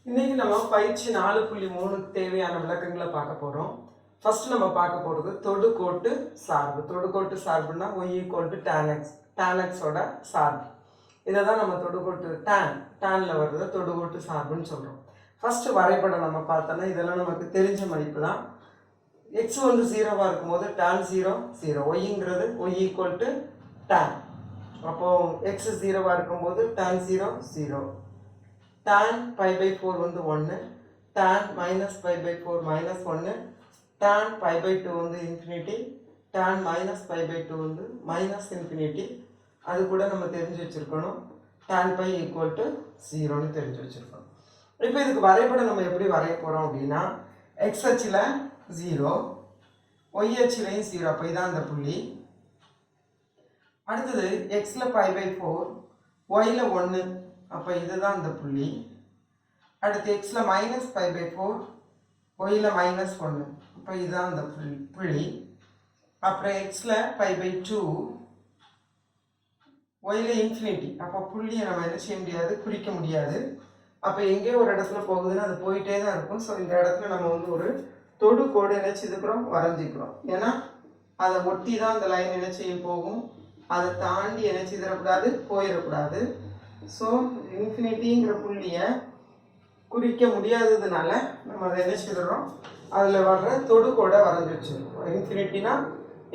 இன்னைக்கு நம்ம பயிற்சி 4.3 தேவையான விளக்கங்களை பார்க்க போறோம். ஃபர்ஸ்ட் நம்ம பார்க்க போறது தொடுகோட்டு சார்பு. தொடுகோட்டு சார்புனா y = tan x. tan x ஓட சார்பு. இதை தான் நம்ம தொடுகோட்டு tanல வர்றத தொடுகோட்டு சார்புன்னு சொல்றோம். ஃபர்ஸ்ட் வரைபடம் நம்ம பார்த்தோம்னா இதெல்லாம் நமக்கு தெரிஞ்ச மதிப்பு தான். x வந்து 0வா இருக்கும்போது tan 0 0, yங்கிறது y = tan. அப்போ x 0வா இருக்கும்போது tan 0 0. tan pi/4 வந்து 1, tan -pi/4 -1, tan pi/2 வந்து infinity, tan -pi/2 வந்து -infinity. அது கூட நம்ம தெரிஞ்சு வச்சிருக்கணும். tan pi = 0ன்னு தெரிஞ்சு வச்சிருக்கணும். இப்போ இதுக்கு வரைபடம் நம்ம எப்படி வரைய போறோம் அப்படின்னா x அச்சுல 0, y அச்சுலையும் 0. அப்போ இதான் அந்த புள்ளி. அடுத்தது xல pi/4, yல 1. அப்போ இதுதான் அந்த புள்ளி. அடுத்து xல -pi/4, yல -1. அப்போ இதுதான் அந்த புள்ளி. அப்புறம் xல pi/2, yல இன்ஃபினிட்டி. அப்போ புள்ளியை நம்ம என்ன செய்ய முடியாது, குறிக்க முடியாது. அப்போ எங்கேயோ ஒரு இடத்துல போகுதுன்னா அது போயிட்டே தான் இருக்கும். ஸோ இந்த இடத்துல நம்ம வந்து ஒரு தொடுகோடு என்ன செய்துக்கிறோம், வரைஞ்சிக்கிறோம். ஏன்னா அதை ஒட்டி தான் அந்த லைன் என்ன செய்ய போகும், அதை தாண்டி என்ன செய்திடக்கூடாது, போயிடக்கூடாது. ஸோ இன்ஃபினிட்டிங்கிற புள்ளியை குறிக்க முடியாததுனால நம்ம அதை என்ன செய்கிறோம், அதில் வர்ற தொடுகோடை வரைஞ்சி வச்சிருக்கோம். இன்ஃபினிட்டினா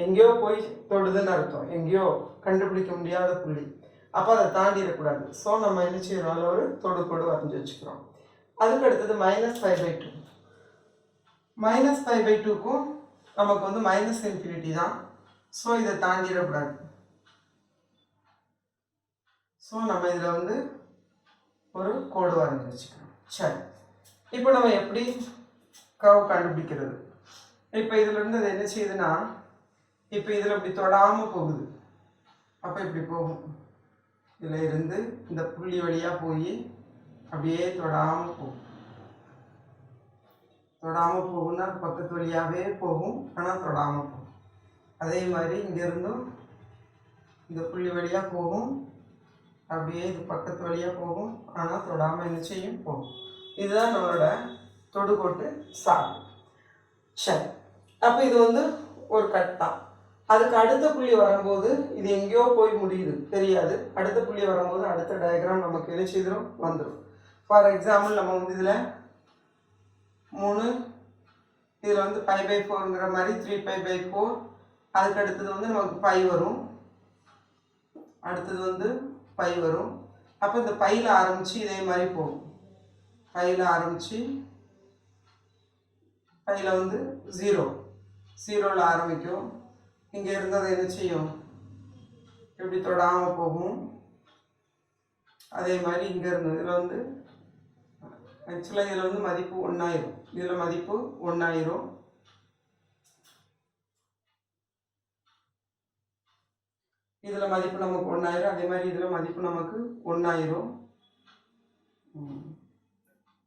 எங்கேயோ போய் தொடுதுன்னு அர்த்தம், எங்கேயோ கண்டுபிடிக்க முடியாத புள்ளி. அப்போ அதை தாண்டிடக்கூடாது. ஸோ நம்ம என்ன செய்கிறோம், அதில் ஒரு தொடுகோடு வரைஞ்சி வச்சுக்கிறோம். அதுக்கு அடுத்தது -pi/2. -pi/2க்கும் நமக்கு வந்து -infinity தான். ஸோ இதை தாண்டிடக்கூடாது. ஸோ நம்ம இதில் வந்து ஒரு கோடு வரைஞ்சி வச்சுக்கிறோம். சரி, இப்போ நம்ம எப்படி கர்வ் கண்டுபிடிக்கிறது? இப்போ இதுல இருந்து அது என்ன செய்யுதுன்னா, இப்போ இதில் இப்படி தொடாமல் போகுது. அப்போ இப்படி போகும். இதில் இருந்து இந்த புள்ளி வழியாக போய் அப்படியே தொடாமல் போகும். தொடாமல் போகும்னா பக்கத்து வழியாகவே போகும், ஆனால் தொடாமல் போகும். அதே மாதிரி இங்கேருந்தும் இந்த புள்ளி வழியாக போகும், அப்படியே இது பக்கத்து வழியாக போகும், ஆனால் தொடாமல் என்ன செய்யும், போகும். இதுதான் நம்மளோட தொடுகோட்டு சார்பு. சரி, அப்போ இது வந்து ஒரு கட் தான். அதுக்கு அடுத்த புள்ளி வரும்போது இது எங்கேயோ போய் முடியுது, தெரியாது. அடுத்த புள்ளி வரும்போது அடுத்த டயக்ராம் நமக்கு என்ன செய்திடும், வந்துடும். ஃபார் எக்ஸாம்பிள் நம்ம வந்து இதில் 3, இதில் வந்து pi/4ங்கிற மாதிரி 3pi/4. அதுக்கு அடுத்தது வந்து நமக்கு பை வரும், அடுத்தது வந்து பை வரும். அப்போ இந்த பையில் ஆரம்பித்து இதே மாதிரி போகும். பையில் ஆரம்பித்து பையில் வந்து 0ல் ஆரம்பிக்கும். இங்கே இருந்ததை என்ன செய்யும், இப்படி தொடாமல் போகும். அதே மாதிரி இங்கே இருந்தது இதில் வந்து ஆக்சுவலாக இதில் வந்து மதிப்பு 1 ஆயிரும். இதில் மதிப்பு 1 ஆயிரும். இதில் மதிப்பு நமக்கு 1 ஆயிரும். அதே மாதிரி இதில் மதிப்பு நமக்கு 1 ஆயிரும்.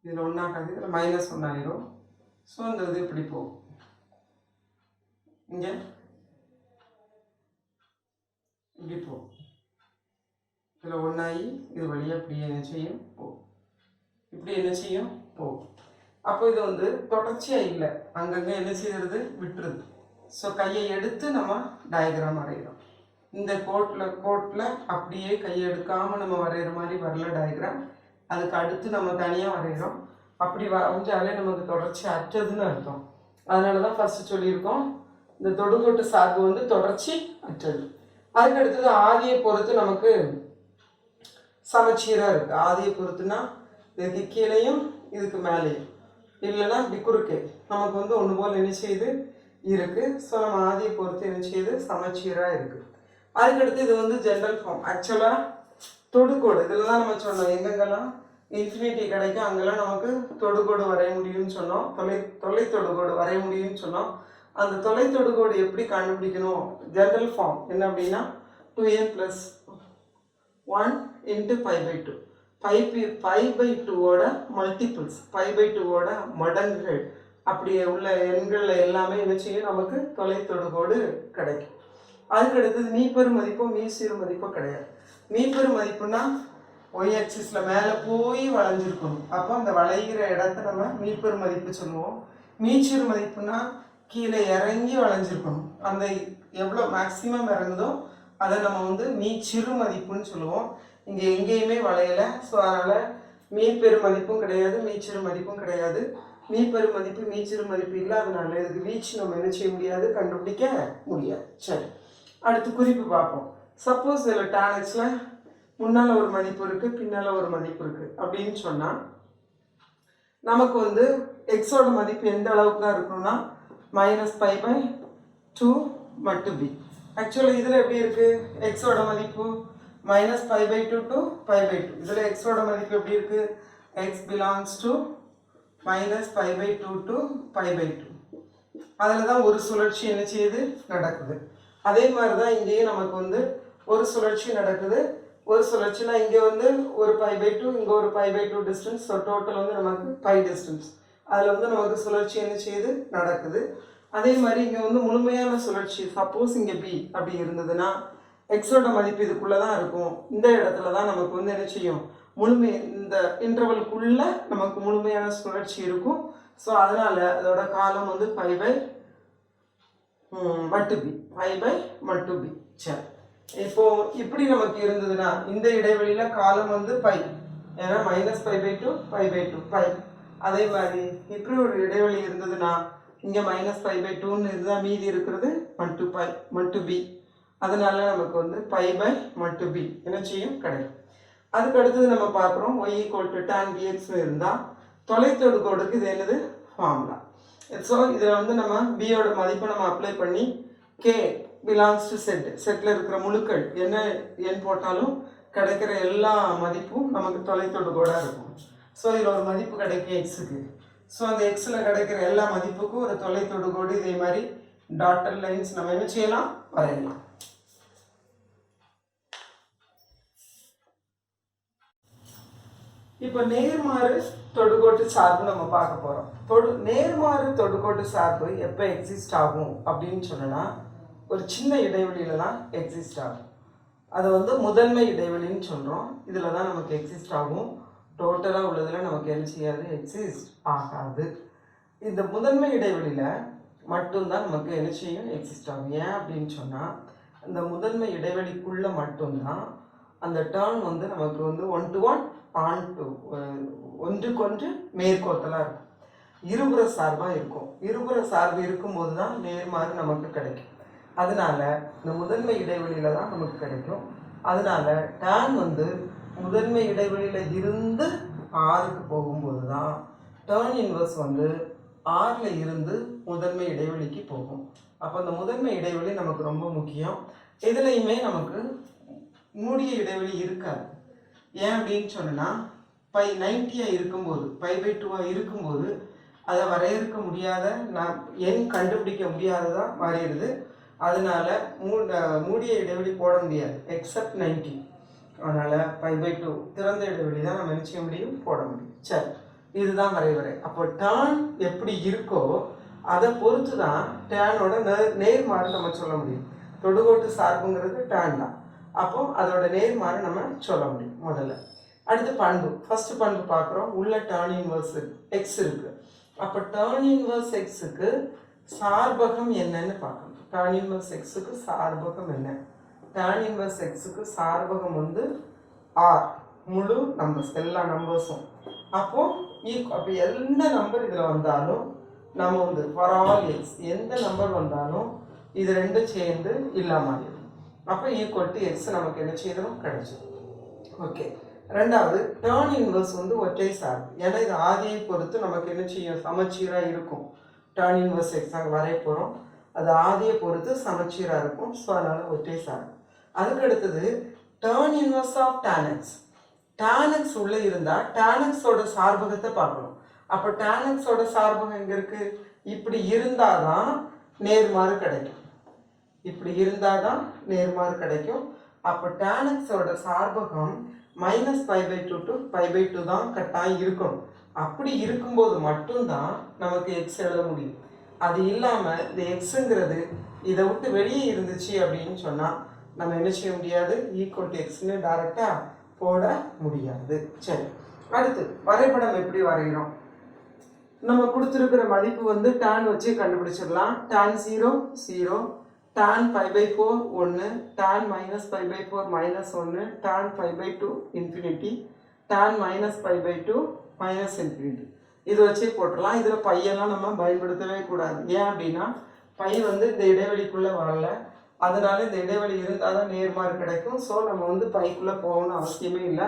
இதில் 1 ஆகாது, இதில் -1 ஆயிரும். ஸோ இந்த இது இப்படி போகும். இங்கே இப்படி போகும். இதில் 1 ஆகி இது வழியாக இப்படி என்ன செய்யும், போகும். இப்படி என்ன செய்யும், போகும். அப்போ இது வந்து தொடர்ச்சியாக இல்லை, அங்கங்கே என்ன செய்யறது, விட்டுருது. ஸோ கையை எடுத்து நம்ம டயக்ராம் வரைகிறோம். இந்த கோட்டில் அப்படியே கையை எடுக்காமல் நம்ம வரைகிற மாதிரி வரல டயக்ராம். அதுக்கு அடுத்து நம்ம தனியாக வரைகிறோம். அப்படி வரைஞ்சாலே நமக்கு தொடர்ச்சி அற்றதுன்னு அர்த்தம். அதனால தான் ஃபர்ஸ்ட் சொல்லியிருக்கோம், இந்த தொடுகோட்டு சார்பு வந்து தொடர்ச்சி அற்றது. அதுக்கு அடுத்தது ஆதியை பொறுத்து நமக்கு சமச்சீராக இருக்குது. ஆதியை பொறுத்துனா இதுக்கு கீழேயும் இதுக்கு மேலேயும், இல்லைன்னா இப்படி குறுக்கே நமக்கு வந்து ஒன்று போல் என்ன செய்யுது இருக்குது. ஸோ நம்ம ஆதியை பொறுத்து என்ன செய்யுது, சமச்சீராக இருக்குது. அதுக்கடுத்து இது வந்து ஜென்ரல் ஃபார்ம். ஆக்சுவலாக தொடுகோடு இதில் தான் நம்ம சொன்னோம், எங்கெங்கெல்லாம் இன்ஃபினிட்டி கிடைக்கும் அங்கெல்லாம் நமக்கு தொடுகோடு வரைய முடியும்னு சொன்னோம், தொலை தொடுகோடு வரைய முடியும்னு சொன்னோம். அந்த தொலை தொடுகோடு எப்படி கண்டுபிடிக்கணும், ஜென்ரல் ஃபார்ம் என்ன அப்படின்னா 2n + 1 × pi/2. pi/2ஓட மல்டிபிள்ஸ், pi/2ஓட மடங்குகள், அப்படியே உள்ள எண்களில் எல்லாமே என்ன செய்யும், நமக்கு தொலை தொடுகோடு கிடைக்கும். அதுக்கு அடுத்தது மீப்பெரு மதிப்போ மீசிறு மதிப்போ கிடையாது. மீப்பெரு மதிப்புனா ஒய் ஆக்சிஸில் மேலே போய் வளைஞ்சிருக்கணும். அப்போ அந்த வளைகிற இடத்த நம்ம மீப்பெரு மதிப்பு சொல்லுவோம். மீச்சிறு மதிப்புனா கீழே இறங்கி வளைஞ்சிருக்கணும். அந்த எவ்வளோ மேக்ஸிமம் இறங்குதோ அதை நம்ம வந்து மீச்சிறு மதிப்புன்னு சொல்லுவோம். இங்கே எங்கேயுமே வளையலை. ஸோ அதனால் மீப்பெரு மதிப்பும் கிடையாது, மீச்சிறு மதிப்பும் கிடையாது. மீப்பெரு மதிப்பு மீச்சிறு மதிப்பு இல்லாதனால இதுக்கு வீச்சு நம்ம என்ன செய்ய முடியாது, கண்டுபிடிக்க முடியாது. சரி, அடுத்து குறிப்பு பார்ப்போம். சப்போஸ் இதில் tan x'ல முன்னால் ஒரு மதிப்பு இருக்குது, பின்னால் ஒரு மதிப்பு இருக்குது அப்படின்னு சொன்னால் நமக்கு வந்து எக்ஸோட மதிப்பு எந்த அளவுக்கு தான் இருக்கணும்னா -π/2 மட்டும் பி. ஆக்சுவலி இதில் எப்படி இருக்குது, எக்ஸோட மதிப்பு -π/2 to π/2. இதில் எக்ஸோட மதிப்பு எப்படி இருக்குது, x belongs to -π/2 to π/2. அதில் தான் ஒரு சுழற்சி என்ன செய்யுது, நடக்குது. அதே மாதிரி தான் இங்கேயும் நமக்கு வந்து ஒரு சுழற்சி நடக்குது. ஒரு சுழற்சினா இங்கே வந்து ஒரு π/2, இங்கே ஒரு π/2 டிஸ்டன்ஸ். ஸோ டோட்டல் வந்து நமக்கு π டிஸ்டன்ஸ். அதில் வந்து நமக்கு சுழற்சி என்ன செய்யுது, நடக்குது. அதே மாதிரி இங்கே வந்து முழுமையான சுழற்சி, சப்போஸ் இங்கே பி அப்படி இருந்ததுன்னா எக்ஸோட மதிப்பு இதுக்குள்ளே தான் இருக்கும். இந்த இடத்துல தான் நமக்கு வந்து என்ன செய்யும், இந்த இன்டர்வலுக்குள்ள நமக்கு முழுமையான சுழற்சி இருக்கும். ஸோ அதனால அதோட காலம் வந்து π/2b. சரி, இப்போ இப்படி நமக்கு இருந்ததுன்னா இந்த இடைவெளியில காலம் வந்து π, ஏன்னா -π/2 π/2 π. அதே மாதிரி இப்படி ஒரு இடைவெளி இருந்ததுன்னா இங்க -π/2ன்னு இருந்தால் மீதி இருக்கிறது -π/b. அதனால நமக்கு வந்து π/b என்ன செய்யும், கிடைக்கும். அதுக்கு அடுத்தது நம்ம பார்க்குறோம் y = tan dx இருந்தால் தொலைத்தொடுகோடுக்கு இது என்னது, ஃபார்முலா. ஸோ இதில் வந்து நம்ம பியோட மதிப்பை நம்ம அப்ளை பண்ணி k belongs to செட்டில் இருக்கிற முழுக்கள் என்ன எண் போட்டாலும் கிடைக்கிற எல்லா மதிப்பும் நமக்கு தொலைத்தொடுகோடாக இருக்கும். ஸோ இதில் ஒரு மதிப்பு கிடைக்கும் எக்ஸுக்கு. ஸோ அந்த எக்ஸில் கிடைக்கிற எல்லா மதிப்புக்கும் ஒரு தொலைத்தொடுகோடு இதே மாதிரி டாட்டட் லைன்ஸ் நம்ம என்ன செய்யலாம், வரையலாம். இப்போ நேர்மாறு தொடுகோட்டு சார்பு நம்ம பார்க்க போகிறோம். நேர்மாறு தொடுகோட்டு சார்பு எப்போ எக்ஸிஸ்ட் ஆகும் அப்படின்னு சொன்னா ஒரு சின்ன இடைவெளியில தான் எக்ஸிஸ்ட் ஆகும். அதை வந்து முதன்மை இடைவெளின்னு சொல்கிறோம். இதில் தான் நமக்கு எக்ஸிஸ்ட் ஆகும். டோட்டலாக உள்ளதில் நமக்கு என்ன செய்யாது, எக்ஸிஸ்ட் ஆகாது. இந்த முதன்மை இடைவெளியில் மட்டும்தான் நமக்கு என்ன செய்யும், எக்ஸிஸ்ட் ஆகும். ஏன் அப்படின்னு சொன்னால் இந்த முதன்மை இடைவெளிக்குள்ளே மட்டும்தான் அந்த டேர்ன் வந்து நமக்கு வந்து 1-to-1 on-to ஒன்றுக்கொன்று மேற்கோத்தலாக இருக்கும், இருபுற சார்பாக இருக்கும். இருபுற சார்பு இருக்கும்போது தான் நேர்மாறு நமக்கு கிடைக்கும். அதனால இந்த முதன்மை இடைவெளியில் தான் நமக்கு கிடைக்கும். அதனால tan வந்து முதன்மை இடைவெளியில் இருந்து ஆறுக்கு போகும்போது தான் டேர்ன் இன்வர்ஸ் வந்து ஆறில் இருந்து முதன்மை இடைவெளிக்கு போகும். அப்போ அந்த முதன்மை இடைவெளி நமக்கு ரொம்ப முக்கியம். இதுலையுமே நமக்கு மூடிய இடைவெளி இருக்காது. ஏன் அப்படின்னு சொன்னால் π90 இருக்கும்போது π/2 இருக்கும்போது அதை வரையறுக்க முடியாத, எண் கண்டுபிடிக்க முடியாததான் மாறிடுது. அதனால மூடிய இடைவெளி போட முடியாது எக்ஸப்ட் 90. அதனால π/2 திறந்த இடைவெளி தான் நம்ம நினைச்ச முடியும், போட முடியும். சரி, இதுதான் வரைவரை. அப்போ டேர்ன் எப்படி இருக்கோ அதை பொறுத்து தான் டேனோட நேர்மாறு நம்ம சொல்ல முடியும். தொடுகோட்டு சார்புங்கிறது டேன் தான். அப்போ அதோட நேர்மாறு நம்ம சொல்ல முடியும். முதல்ல அடுத்து பண்பு, ஃபர்ஸ்ட் பண்பு பார்க்குறோம். உள்ள டேர்ன் இன்வர்ஸ் எக்ஸ் இருக்கு. அப்போ டேர்ன் இன்வர்ஸ் எக்ஸுக்கு சார்பகம் என்னன்னு பார்க்கணும். டேர்ன் இன்வர்ஸ் எக்ஸுக்கு சார்பகம் என்ன? டேர்ன் இன்வர்ஸ் எக்ஸுக்கு சார்பகம் வந்து ஆர், முழு நம்பர்ஸ், எல்லா நம்பர்ஸும். அப்போ எந்த நம்பர் இதில் வந்தாலும் நம்ம வந்து ஃபார் ஆல் எக்ஸ் எந்த நம்பர் வந்தாலும் இது ரெண்டும் சேர்ந்து இல்லாமல் அப்போ ஈக்குவல் டு நமக்கு என்ன செய்யணும், கிடைச்சிடும். ஓகே, ரெண்டாவது டேர்ன் இன்வர்ஸ் வந்து ஒற்றை சார்பு. ஏன்னா இது ஆதியை பொறுத்து நமக்கு என்ன செய்யும், சமச்சீராக இருக்கும். டேர்ன் இன்வர்ஸ் எக்ஸ் நாங்கள் வரைய போகிறோம். அது ஆதியை பொறுத்து சமச்சீராக இருக்கும். ஸோ அதனால் ஒற்றை சார்பு. அதுக்கு அடுத்தது tan inverse of tan x. tan x உள்ளே இருந்தால் tan x-ஓட சார்பகத்தை பார்க்கணும். அப்போ tan x-ஓட சார்பகம் எங்கே இருக்குது, இப்படி இருந்தால் தான் நேர்மாறு கிடைக்கும். இப்படி இருந்தால் தான் நேர்மாறு கிடைக்கும். அப்போ tan x-ஓட சார்பகம் -π/2 to π/2 தான் கட்டாயம் இருக்கணும். அப்படி இருக்கும்போது மட்டும்தான் நமக்கு எக்ஸ் எழுத முடியும். அது இல்லாமல் இந்த எக்ஸுங்கிறது இதை விட்டு வெளியே இருந்துச்சு அப்படின்னு சொன்னால் நம்ம என்ன செய்ய முடியாது, ஈக்குவல் டு எக்ஸ்ன்னு டைரெக்டாக போட முடியாது. சரி, அடுத்து வரைபடம் எப்படி வரைகிறோம்? நம்ம கொடுத்துருக்கிற மதிப்பு வந்து tan வச்சு கண்டுபிடிச்சிடலாம். tan 0 0, tan π/4 1, tan -π/4 -1, tan π/2 infinity, tan -π/2 -infinity. இது வச்சே போட்டுடலாம். இதில் பையெல்லாம் நம்ம பயன்படுத்தவே கூடாது. ஏன் அப்படின்னா பை வந்து இந்த இடைவெளிக்குள்ளே வரல, அதனால இந்த இடைவெளி இருந்தால் தான் நேர்மாறு கிடைக்கும். ஸோ நம்ம வந்து பைக்குள்ளே போகணும்னு அவசியமே இல்லை.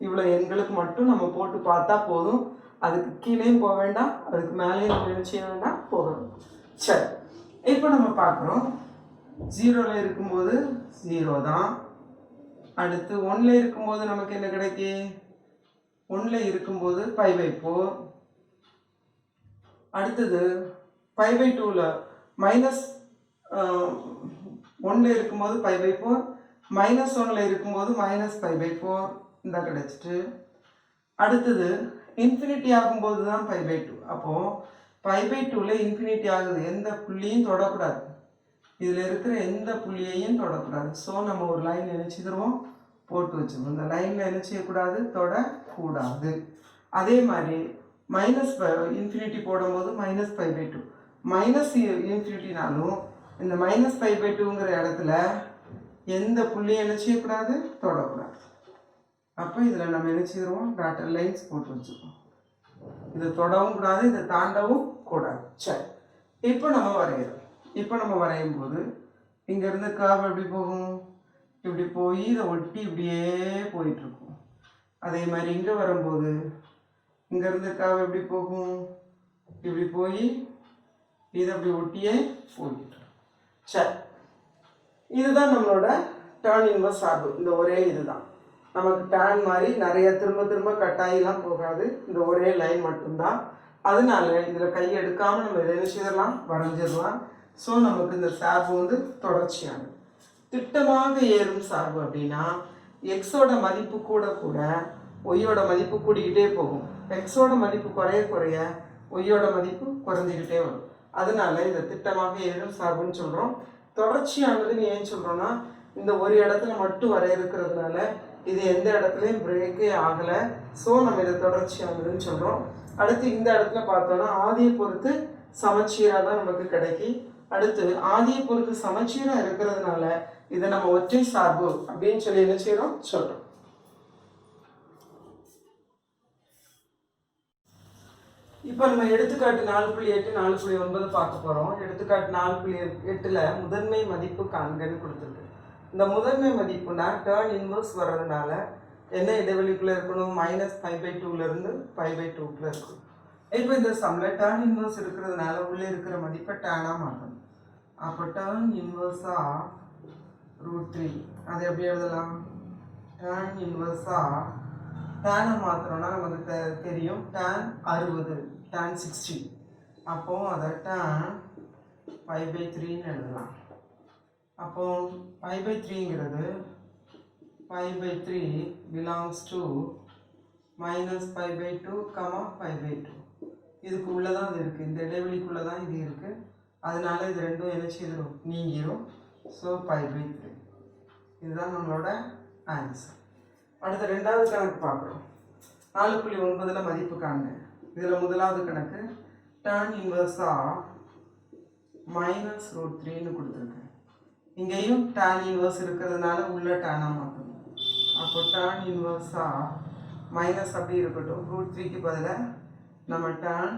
இவ்வளோ எண்களுக்கு மட்டும் நம்ம போட்டு பார்த்தா போதும். அதுக்கு கீழேயும் போக வேண்டாம், அதுக்கு மேலேயும் நம்ம என்ன செய்ய வேண்டாம், போகணும். சரி, இப்போ நம்ம பார்க்குறோம் 0ல் இருக்கும்போது 0 தான். அடுத்து 1ல் இருக்கும்போது நமக்கு என்ன கிடைக்கு? 1ல் இருக்கும்போது π/4. அடுத்தது π/2ல் மைனஸ் 1ல் இருக்கும்போது π/4, -1ல் இருக்கும்போது -π/4 இந்த கிடைச்சிட்டு. அடுத்தது இன்ஃபினிட்டி ஆகும்போது தான் π/2. அப்போது π/2ல் இன்ஃபினிட்டி ஆகுது, எந்த புள்ளியும் தொடக்கூடாது, இதில் இருக்கிற எந்த புள்ளியையும் தொடக்கூடாது. ஸோ நம்ம ஒரு லைன் நினச்சிக்கிறோம், போட்டு வச்சுக்கணும். இந்த லைனில் என்ன செய்யக்கூடாது, தொடக்கூடாது. அதே மாதிரி இன்ஃபினிட்டி போடும்போது -π/2, இன்ஃபினிட்டினாலும் இந்த -π/2ங்கிற இடத்துல எந்த புள்ளியும் என்ன செய்யக்கூடாது, தொடக்கூடாது. அப்போ இதில் நம்ம என்ன செய்கிறோம், டாட்டர் லைன்ஸ் போட்டு வச்சுக்கோம். இதை தொடவும் கூடாது, இதை தாண்டவும் கூடாது. சரி, இப்போ நம்ம வரைகிறோம். இப்போ நம்ம வரையும் போது இங்கேருந்து கர்வ் எப்படி போகும், இப்படி போய் இதை ஒட்டி இப்படியே போயிட்டுருக்கும். அதே மாதிரி இங்கே வரும்போது இங்கேருந்து கர்வ் எப்படி போகும், இப்படி போய் இதை அப்படி ஒட்டியே போயிட்டு. சரி, இதுதான் நம்மளோட tan இன்வர்ஸ் சார்பு. இந்த ஒரே இதுதான் நமக்கு tan மாதிரி நிறைய திரும்ப திரும்ப கட்டாயெல்லாம் போகாது, இந்த ஒரே லைன் மட்டும்தான். அதனால இதில் கை எடுக்காமல் நம்ம இதை செய்யலாம், வரைஞ்சிடலாம். ஸோ நமக்கு இந்த சார்பு வந்து தொடர்ச்சியானது. திட்டமாக ஏறும் சார்பு அப்படின்னா எக்ஸோட மதிப்பு கூட கூட ஒய்யோட மதிப்பு கூடிக்கிட்டே போகும். எக்ஸோட மதிப்பு குறைய குறைய ஒய்யோட மதிப்பு குறைஞ்சிக்கிட்டே வரும். அதனால இதை திட்டமாக ஏறும் சார்புன்னு சொல்கிறோம். தொடர்ச்சியானதுன்னு ஏன் சொல்கிறோன்னா இந்த ஒரு இடத்துல மட்டும் வரையறுக்கிறதுனால இது எந்த இடத்துலையும் பிரேக்கே ஆகலை. ஸோ நம்ம இதை தொடர்ச்சியானதுன்னு சொல்கிறோம். அடுத்து இந்த இடத்துல பார்த்தோன்னா ஆதியை பொறுத்து சமச்சீராக தான் நமக்கு கிடைக்கி. அடுத்து ஆதியை பொறுத்து சமச்சீராக இருக்கிறதுனால இதை நம்ம ஒற்றை சார்பு அப்படின்னு சொல்லி என்ன செய்கிறோம், சொல்கிறோம். இப்போ நம்ம எடுத்துக்காட்டு 4.8 4.9 பார்க்க போகிறோம். எடுத்துக்காட்டு 4.8ல் முதன்மை மதிப்பு காண்கன்னு கொடுத்துருக்கு. இந்த முதன்மை மதிப்புனா டேர்ன் இன்வர்ஸ் வர்றதுனால என்ன இடைவெளிக்குள்ளே இருக்கணும், -π/2லேருந்து π/2க்குள்ளே இருக்கணும். இப்போ இந்த சம்மில் டேர்ன் இன்வர்ஸ் இருக்கிறதுனால உள்ளே இருக்கிற மதிப்பை டேனாக மாற்றணும். அப்போ டேர்ன் இன்வர்ஸாக √3 அதை எப்படி எழுதலாம், டேர்ன் இன்வர்ஸாக டேனை மாத்திரம்னா நமக்கு தெரியும் tan 60 tan 60. அப்போது அதை tan π/3ன்னு எழுதலாம். அப்போ π/3ங்கிறது π/3 belongs to -π/2, π/2. இதுக்கு உள்ளே தான் இது இருக்குது, இந்த இடைவெளிக்குள்ளே தான் இது இருக்குது. அதனால இது ரெண்டும் என்ன செய்திடும், நீங்கிடும். ஸோ π/3 இதுதான் நம்மளோட ஆன்சர். அடுத்த ரெண்டாவது கணக்கு பார்க்குறோம். 4.9ல் மதிப்பு காண்க. இதில் முதலாவது கணக்கு tan இன்வர்ஸாக -√3ன்னு கொடுத்துருக்கேன். இங்கேயும் tan இன்வர்ஸ் இருக்கிறதுனால உள்ள டேனாக மாற்றணும். அப்போ tan இன்வர்ஸாக மைனஸ் அப்படி இருக்கட்டும், √3க்கு பதிலாக நம்ம tan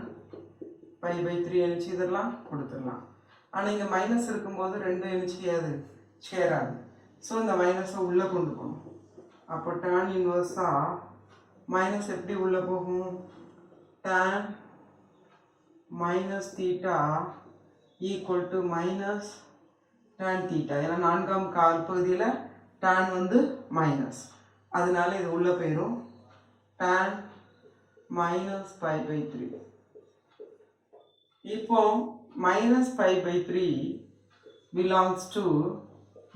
π/3 என்ன செய்திடலாம், கொடுத்துடலாம். ஆனால் இங்கே மைனஸ் இருக்கும்போது ரெண்டும் என்ன செய்யாது, சேராது. ஸோ இந்த மைனஸை உள்ளே கொண்டு போகணும். அப்போ tan இன்வர்ஸாக மைனஸ் எப்படி உள்ளே போகும், tan -θ ஈக்குவல் டு -tan θ. ஏன்னா 4ஆம் கால் பகுதியில் tan வந்து மைனஸ், அதனால இது உள்ளே போயிடும். tan -π/3. இப்போ -π/3 belongs to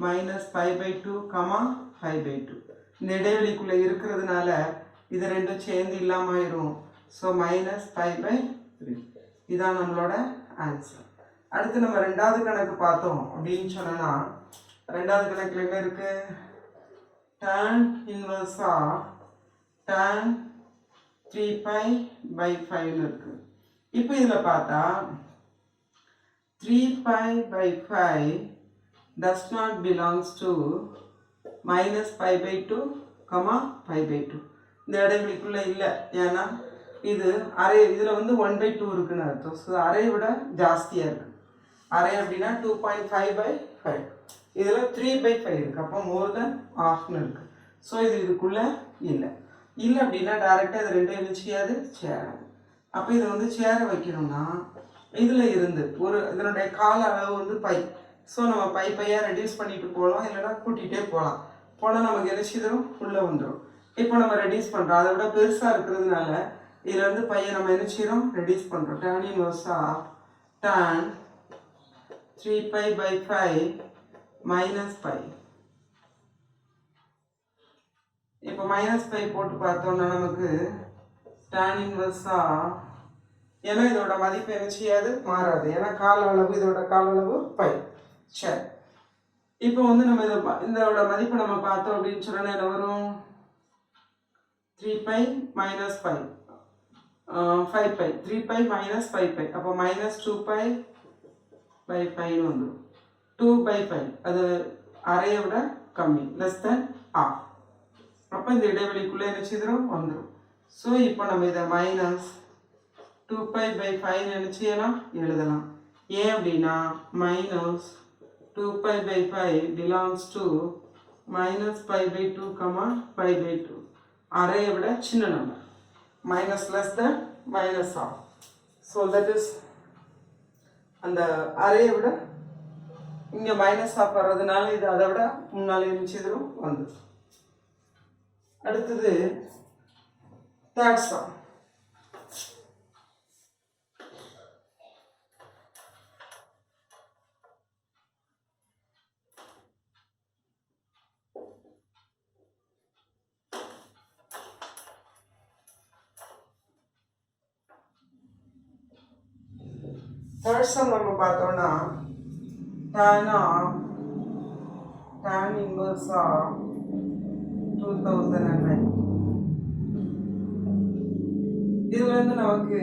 -π/2, π/2. இந்த இடைவெளிக்குள்ளே இருக்கிறதுனால இது ரெண்டும் சேர்ந்து இல்லாமல் ஆயிரும். ஸோ -π/3 இதான் நம்மளோட ஆன்சர். அடுத்து நம்ம ரெண்டாவது கணக்கு பார்த்தோம் அப்படின்னு சொன்னோன்னா, ரெண்டாவது கணக்கில் என்ன இருக்குது, tan inverse of tan 3 pi by 5 இருக்கு. இப்போ இதில் பார்த்தா 3 pi by 5 does not belongs to minus pi by 2, pi by 2. இந்த இடைவெளிக்குள்ள இல்லை. ஏன்னா இது அரை, இதில் வந்து 1/2 இருக்குன்னு அர்த்தம். ஸோ அரையை விட ஜாஸ்தியாக இருக்குது. அரை அப்படின்னா 2.5 by 5. இதில் 3/5 இருக்குது. அப்போ மோர் தென் ஆஃப்னு இருக்குது. ஸோ இது இதுக்குள்ளே இல்லை. இல்லை அப்படின்னா டைரெக்டாக இது ரெண்டையும் வச்சுக்காது சேராது. அப்போ இதை வந்து சேர வைக்கணும்னா இதில் இருந்து ஒரு இதனுடைய கால அளவு வந்து பை. ஸோ நம்ம பையாக ரெடியூஸ் பண்ணிட்டு போகலாம், இல்லைனா கூட்டிகிட்டே போகலாம். போனால் நமக்கு எரிச்சிதரும் உள்ளே வந்துடும். இப்போ நம்ம ரெடியூஸ் பண்ணுறோம். அதை விட பெருசாக இருக்கிறதுனால இதில் வந்து பையை நம்ம எரிச்சிடும் ரெடியூஸ் பண்ணுறோம். tan inverse of tan 3 pi by 5 minus pi. இப்போ மைனஸ் பை போட்டு பார்த்தோம்னா நமக்கு tan inverse of, ஏன்னா இதோட மதிப்பு என்ன செய்யாது, மாறாது. ஏன்னா கால அளவு, இதோட கால அளவு பை. சரி, இப்போ வந்து நம்ம இதோட மதிப்பை நம்ம பார்த்தோம் அப்படின்னு சொன்னா என்ன வரும்? 3 pi minus 5 pi 3 pi minus 5 pi. அப்போ minus 2 pi by 5 வந்துடும். 2 by 5 அது அரையை விட கம்மி, less than half. அப்போ இந்த இடைவெளிக்குள்ளே என்ன செய்திரும் வந்துடும். ஸோ இப்போ நம்ம இதை மைனஸ் 2 pi by 5 நினச்சியெல்லாம் எழுதலாம். ஏன் அப்படின்னா minus 2 pi by 5 belongs to minus pi by 2, pi by 2. அரையை விட சின்ன நம்பர். Minus less than minus half. So that is அந்த அரையை விட இங்கே மைனஸ் ஆஃப் வர்றதுனால இது அதை விட முன்னால் இருந்துச்சிதும் வந்து. அடுத்தது தேர்ட் சம். தேர்ட் சம் நம்ம பார்த்தோம்னா tan inverse of 2009. இதுல இருந்து நமக்கு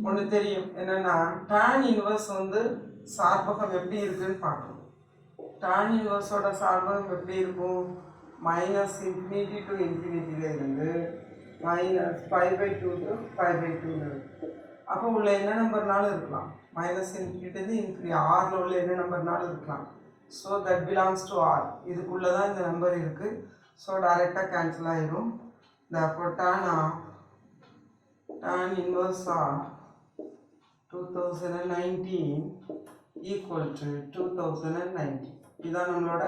ஒன்று தெரியும் என்னன்னா, tan inverse வந்து சார்பகம் எப்படி இருக்குன்னு பார்க்கணும். tan inverseோட சார்பகம் எப்படி இருக்கும்? மைனஸ் இன்ஃபினிட்டி டு இன்ஃபினிட்டில இருந்து minus pi by 2 to pi by 2 இருக்கு. அப்போ உள்ள என்ன நம்பர்னாலும் இருக்கலாம். மைனஸ் இன்ஃபினிட்டி இன்ஃபினிட்டி ஆரில் உள்ள என்ன நம்பர்னாலும் இருக்கலாம். So that belongs to R. இதுக்குள்ளே தான் இந்த நம்பர் இருக்குது. ஸோ டைரெக்டாக கேன்சல் ஆகிடும். therefore tan inverse of 2019 equal to 2090. இதுதான் நம்மளோட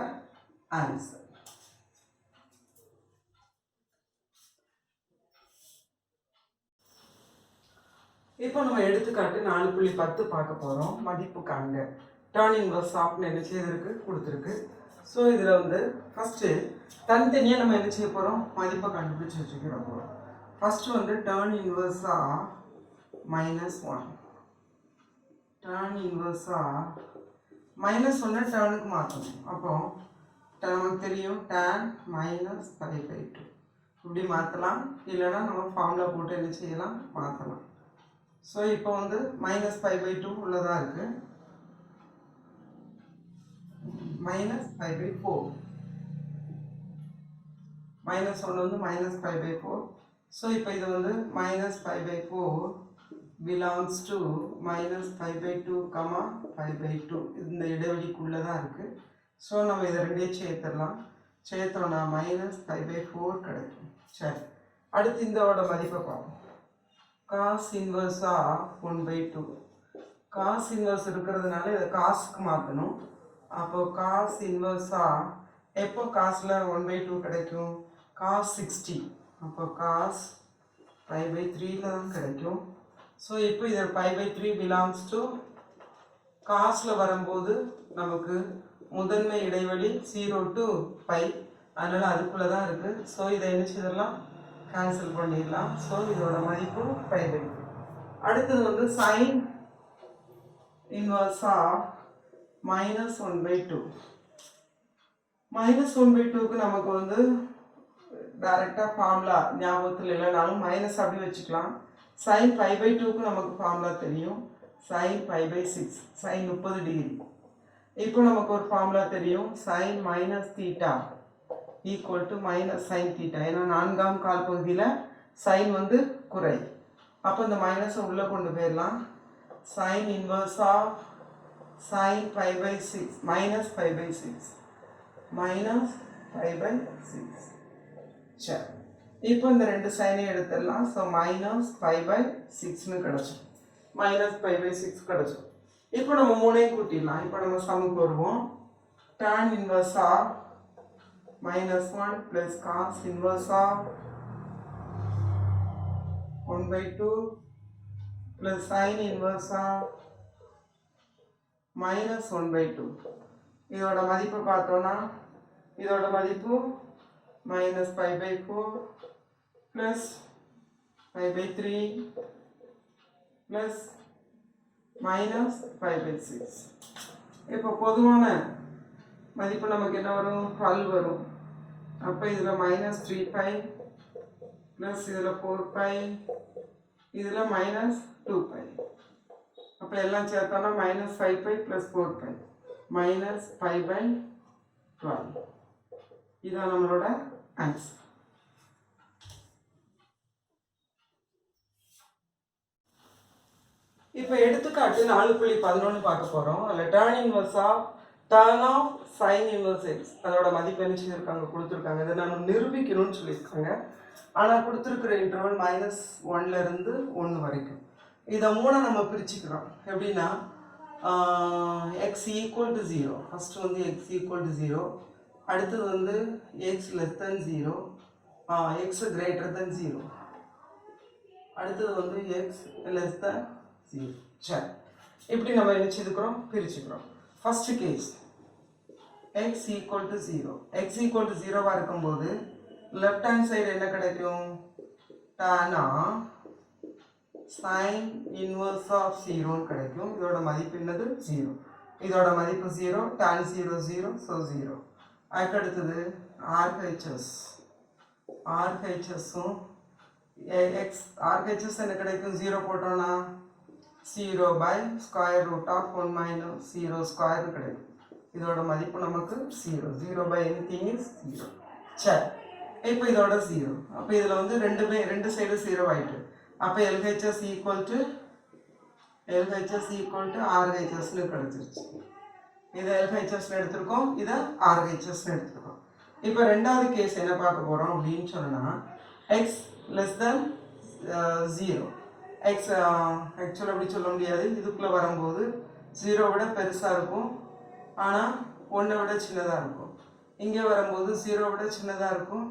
ஆன்சர். இப்போ நம்ம எடுத்துக்காட்டு 4.10 பார்க்க போகிறோம். மதிப்பு காண்க. tan inverse ஆஃப்னு என்ன செய்திருக்கு கொடுத்துருக்கு. ஸோ இதில் வந்து ஃபஸ்ட்டு தனித்தனியாக நம்ம என்ன செய்ய போகிறோம், மதிப்பை கண்டுபிடிச்சி வச்சுக்கிற போகிறோம். ஃபஸ்ட்டு வந்து tan inverse of -1. tan inverse of -1 டேர்னுக்கு மாற்றணும். அப்போ நமக்கு தெரியும் tan minus pi by 2 இப்படி மாற்றலாம். இல்லைன்னா நம்ம ஃபார்முலா போட்டு என்ன செய்யலாம், மாற்றலாம். ஸோ இப்போ வந்து minus pi by 2 உள்ளதாக இருக்குது. minus pi by 4 minus 1 வந்து minus pi by 4. ஸோ இப்போ இது வந்து minus pi by 4 belongs to minus pi by 2, pi by 2. இந்த இடைவெளிக்குள்ளே தான் இருக்குது. ஸோ நம்ம இதை ரெண்டையும் சேர்த்துடலாம். சேர்த்தோன்னா minus pi by 4 கிடைக்கும். சரி, அடுத்து இந்தோட மதிப்பை பார்ப்போம். cos inverse of 1/2. cos inverse இருக்கிறதுனால இதை காசுக்கு மாற்றணும். அப்போ cos inverse of எப்போ காசில் 1/2 கிடைக்கும்? cos 60. அப்போ cos pi by 3 தான் கிடைக்கும். ஸோ இப்போ இது pi by 3 belongs to காசில் வரும்போது நமக்கு முதன்மை இடைவெளி 0 to pi, அதனால் அதுக்குள்ளே தான் இருக்குது. ஸோ இதை என்ன செய்யலாம், கேன்சல் பண்ணிடலாம். ஸோ இதோட மதிப்பு pi by 3. அடுத்தது வந்து sin inverse of -1/2. -1/2க்கு நமக்கு வந்து டைரெக்டாக ஃபார்முலா ஞாபகத்தில் இல்லைனாலும் மைனஸ் அப்படி வச்சுக்கலாம். sin π/2க்கு நமக்கு ஃபார்முலா தெரியும். sin π/6 sin 30 degree. இப்போ நமக்கு ஒரு ஃபார்முலா தெரியும். sin -θ equal to -sin θ. ஏன்னா 4ஆம் கால் பகுதியில் sin வந்து குறை. அப்போ இந்த மைனஸை உள்ளே கொண்டு போயிடலாம். sin inverse of sin π/6 -π/6 -π/6. சரி, இப்போ இந்த ரெண்டு சைனையும் எடுத்துடலாம். ஸோ -π/6ன்னு கிடச்சோம். -π/6 கிடச்சோம். இப்போ நம்ம மூணையும் கூட்டிடலாம். இப்போ நம்ம சமுக்கு வருவோம். tan inverse of -1 plus cos inverse of 1/2 plus sin inverse of -1/2. இதோட மதிப்பு பார்த்தோன்னா இதோட மதிப்பு -π/4 ப்ளஸ் π/3 ப்ளஸ் -π/6. இப்போ பொதுவான மதிப்பு நமக்கு என்ன வரும்? 12 வரும். அப்போ இதில் -3π ப்ளஸ் இதில் 4π இதில் -2π. அப்போ எல்லாம் சேர்த்தோன்னா -5π ப்ளஸ் 4π -π/12. இதான் நம்மளோட ஆன்சர். இப்போ எடுத்துக்காட்டு 4.11 பார்க்க போகிறோம். அதில் tan inverse of tan of sin inverse x அதோட மதிப்பு என்ன செஞ்சுருக்காங்க? கொடுத்துருக்காங்க. இதை நான் நிரூபிக்கணும்னு சொல்லியிருக்காங்க. ஆனால் கொடுத்துருக்குற இன்டர்வல் -1லேருந்து 1 வரைக்கும். இதை 3 நம்ம பிரிச்சுக்கிறோம். எப்படின்னா x ஈக்குவல் டு 0. ஃபஸ்ட்டு வந்து x ஈக்குவல் டு 0. அடுத்தது வந்து x less than 0, x greater than 0. அடுத்தது வந்து x லெஸ் தென் 0. சரி, இப்படி நம்ம நினச்சிருக்கிறோம், பிரிச்சுக்கிறோம். First case x equal to 0. x equal to 0வாக இருக்கும்போது லெஃப்ட் ஹேண்ட் சைடு என்ன கிடைக்கும்? tan sin இன்வர்ஸ் ஆஃப் 0ன்னு கிடைக்கும். இதோட மதிப்பு என்னது? 0. இதோட மதிப்பு 0. tan 0 0, so 0. அதுக்கடுத்தது RHSும் RHS என்ன கிடைக்கும்? 0 போட்டோன்னா 0/√1 - 0 ஸ்கொயர் கிடைக்கும். இதோட மதிப்பு நமக்கு 0. 0/anything is 0. சரி, இப்போ இதோட 0. அப்போ இதில் வந்து ரெண்டு சைடு 0 ஆயிட்டு. அப்போ LHS ஈக்குவல் டு RHSன்னு கிடச்சிருச்சு. இதை LHSன்னு எடுத்திருக்கோம், இதை RHSன்னு எடுத்திருக்கோம். இப்போ ரெண்டாவது கேஸ் என்ன பார்க்க போகிறோம் அப்படின்னு சொன்னால் x லெஸ் தென் 0. x ஆக்சுவலாக அப்படி சொல்ல முடியாது. இதுக்குள்ளே வரும்போது 0 விட பெருசாக இருக்கும், ஆனால் 1 விட சின்னதாக இருக்கும். இங்கே வரும்போது 0 விட சின்னதாக இருக்கும்,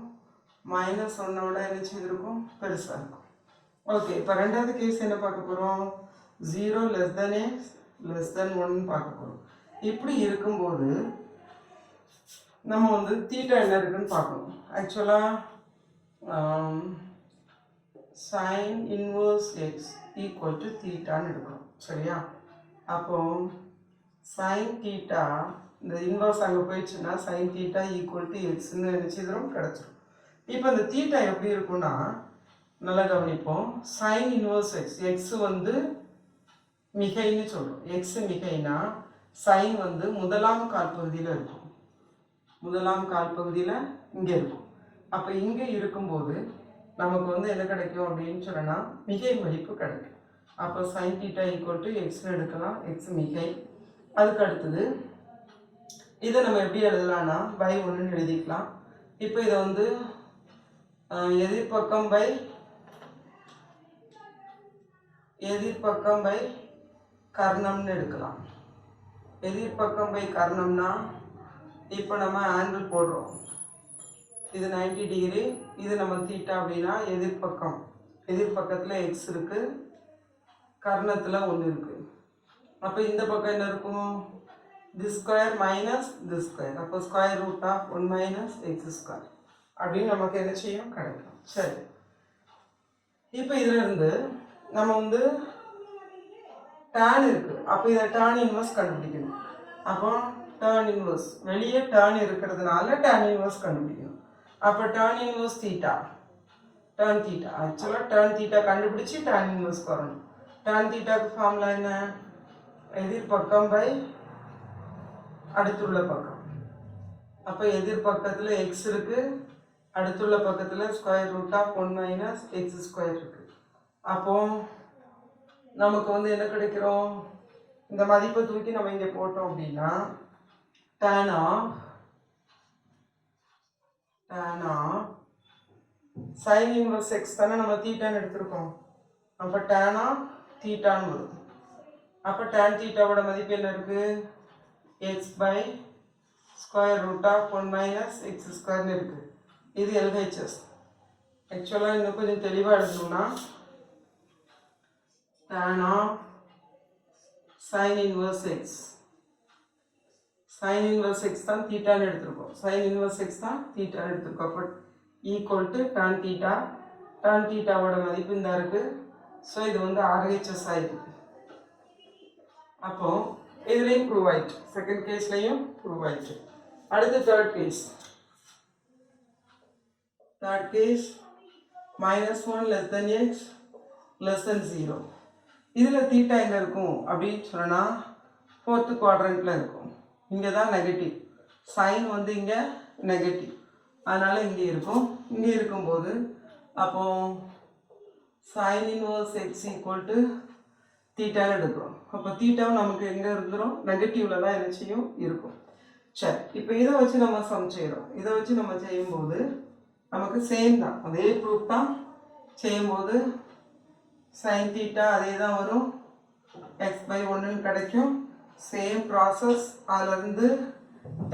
-1 விட என்ன செய்திருக்கும்? பெருசாக இருக்கும். ஓகே, இப்போ ரெண்டாவது கேஸ் என்ன பார்க்க போகிறோம்? 0 less than x less than 1 பார்க்க போகிறோம். இப்படி இருக்கும்போது நம்ம வந்து தீட்டா என்ன இருக்குன்னு பார்க்கணும். ஆக்சுவலாக sin inverse x equal to தீட்டான்னு எடுக்கணும். சரியா? அப்போ sin தீட்டா இந்த இன்வர்ஸ் அங்கே போயிடுச்சுன்னா sin தீட்டா ஈக்குவல் டு எக்ஸ்ன்னு நினச்சிக்கிறோம், கிடச்சிரும். இப்போ இந்த தீட்டா எப்படி இருக்குன்னா நல்லா கவனிப்போம். sin இன்வர்ஸ் x, x வந்து மிகைன்னு சொல்கிறோம். x மிகைனா sin வந்து முதலாம் கால் பகுதியில் இருக்கும். முதலாம் கால் பகுதியில் இங்கே இருக்கும். அப்போ இங்கே இருக்கும்போது நமக்கு வந்து என்ன கிடைக்கும் அப்படின்னு சொன்னால் மிகை மதிப்பு கிடைக்கும். அப்போ sin தீட்டா ஈக்குவல் டு எக்ஸ்னு எடுக்கலாம், எக்ஸ் மிகை. அதுக்கு அடுத்தது இதை நம்ம எப்படி எழுதலாம்னா /1ன்னு எழுதிக்கலாம். இப்போ இதை வந்து எதிர்பக்கம் பை கர்ணம்னு எடுக்கலாம். எதிர்பக்கம் பை கர்ணம்னா இப்போ நம்ம ஆங்கிள் போடுறோம். இது 90 டிகிரி, இது நம்ம தீட்டா அப்படின்னா எதிர்பக்கத்தில் எக்ஸ் இருக்குது, கர்ணத்தில் 1 இருக்குது. அப்போ இந்த பக்கம் என்ன இருக்கும்? this square minus this square. அப்போ square root of 1 minus x square அப்படின்னு நமக்கு என்ன செய்யும்? கிடைக்கும். சரி, இப்போ இதில் இருந்து நம்ம வந்து tan இருக்குது. அப்போ இதை tan இன்வர்ஸ் கண்டுபிடிக்கணும். அப்போ tan inverse வெளியே tan இருக்கிறதுனால tan inverse கண்டுபிடிக்கணும். அப்போ tan inverse theta tan theta ஆக்சுவலாக tan theta கண்டுபிடிச்சி tan inverse வரணும். tan theta க்கு ஃபார்முலா என்ன? எதிர்பக்கம் பை அடுத்துள்ள பக்கம். அப்போ எதிர்பக்கத்தில் x இருக்கு, அடுத்துள்ள பக்கத்தில் square root of 1 minus x square இருக்கு. அப்போ நமக்கு வந்து என்ன கிடைக்கிறோம்? இந்த மதிப்பை தூக்கி நம்ம இங்கே போட்டோம் அப்படின்னா tan of sin inverse x தானே நம்ம தீட்டான்னு எடுத்திருக்கோம். அப்போ tan of தீட்டான்னு வரும். அப்போ tan தீட்டாவோட மதிப்பு என்ன இருக்கு? x by square root of 1 minus x square இருக்கு. இது LHS. ஆக்சுவலாக இன்னும் கொஞ்சம் தெளிவாக எடுக்கணும்னா tan of sin inverse x sin inverse x தான் தீட்டான்னு எடுத்திருக்கோம். sin inverse x தான் தீட்டான்னு எடுத்திருக்கோம். அப்போ equal to tan theta. tan தீட்டாவோட மதிப்பு இந்த இருக்கு. ஸோ இது வந்து RHS ஆயிருக்கு. அப்போ இதுலேயும் ப்ரூவ் ஆயிடுச்சு, செகண்ட் கேஸ்லையும் ப்ரூவ் ஆயிடுச்சு. அடுத்து third case -1 less than x less than 0. இதில் தீட்டா எங்கே இருக்கும் அப்படின்னு சொன்னால் ஃபோர்த்து குவாட்ரண்ட்டில் இருக்கும். இங்கே தான் நெகட்டிவ், சைன் வந்து இங்கே நெகட்டிவ், அதனால் இங்கே இருக்கும். இங்கே இருக்கும்போது அப்போ sine inverse x equal to தீட்டான்னு எடுக்கிறோம். அப்போ தீட்டாவும் நமக்கு எங்கே இருந்துடும்? நெகட்டிவில் தான் நிச்சயம் இருக்கும். சரி, இப்போ இதை வச்சு நம்ம சம் செய்கிறோம். இதை வச்சு நம்ம செய்யும்போது நமக்கு சேம் தான், அதே ப்ரூஃப் தான் செய்யும்போது sin தீட்டா அதே தான் வரும், x/1 கிடைக்கும். Same process. அதிலிருந்து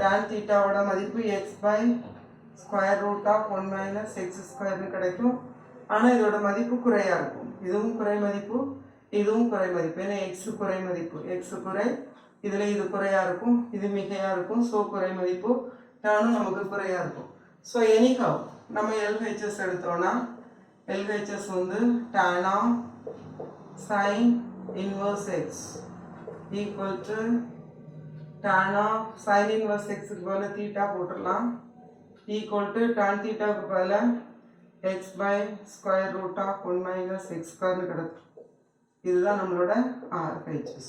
tan தீட்டாவோட மதிப்பு x/ஸ்கொயர் ரூட் ஆஃப் 1 மைனஸ் எக்ஸ் ஸ்கொயர்னு கிடைக்கும். ஆனால் இதோட மதிப்பு குறையாக இருக்கும். இதுவும் குறை மதிப்பு, இதுவும் குறை மதிப்பு. ஏன்னா எக்ஸு குறை மதிப்பு, எக்ஸு குறை, இதில் இது குறையாக இருக்கும், இது மிகையாக இருக்கும். ஸோ குறை மதிப்பு, டானும் நமக்கு குறையாக இருக்கும். ஸோ எனிஹவ் நம்ம LHS எடுத்தோன்னா LHS வந்து tan of sin inverse x equal to tan of sin inverse x க்கு பதிலா தீட்டா போட்டுடலாம், equal to tan தீட்டாவுக்கு பதிலா x by square root of 1 minus x ஸ்கொயர்னு கிடைக்கும். இதுதான் நம்மளோட RHS.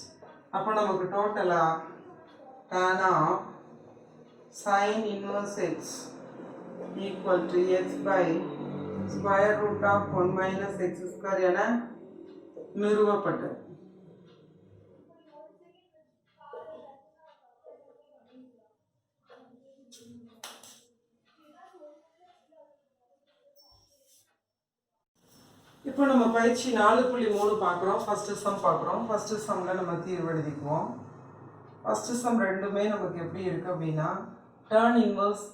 அப்போ நமக்கு டோட்டலா tan of sin inverse x equal to x by square root of 1 minus x square என நிறுவப்பட்டது. இப்போ நம்ம பயிற்சி 4.3 பார்க்குறோம். ஃபர்ஸ்ட் சம் பார்க்குறோம். ஃபர்ஸ்ட் சம்மில் நம்ம தீர்வு எழுதிக்குவோம். ஃபர்ஸ்ட் சம் ரெண்டுமே நமக்கு எப்படி இருக்குது அப்படின்னா டேர்ன் இன்வர்ஸ்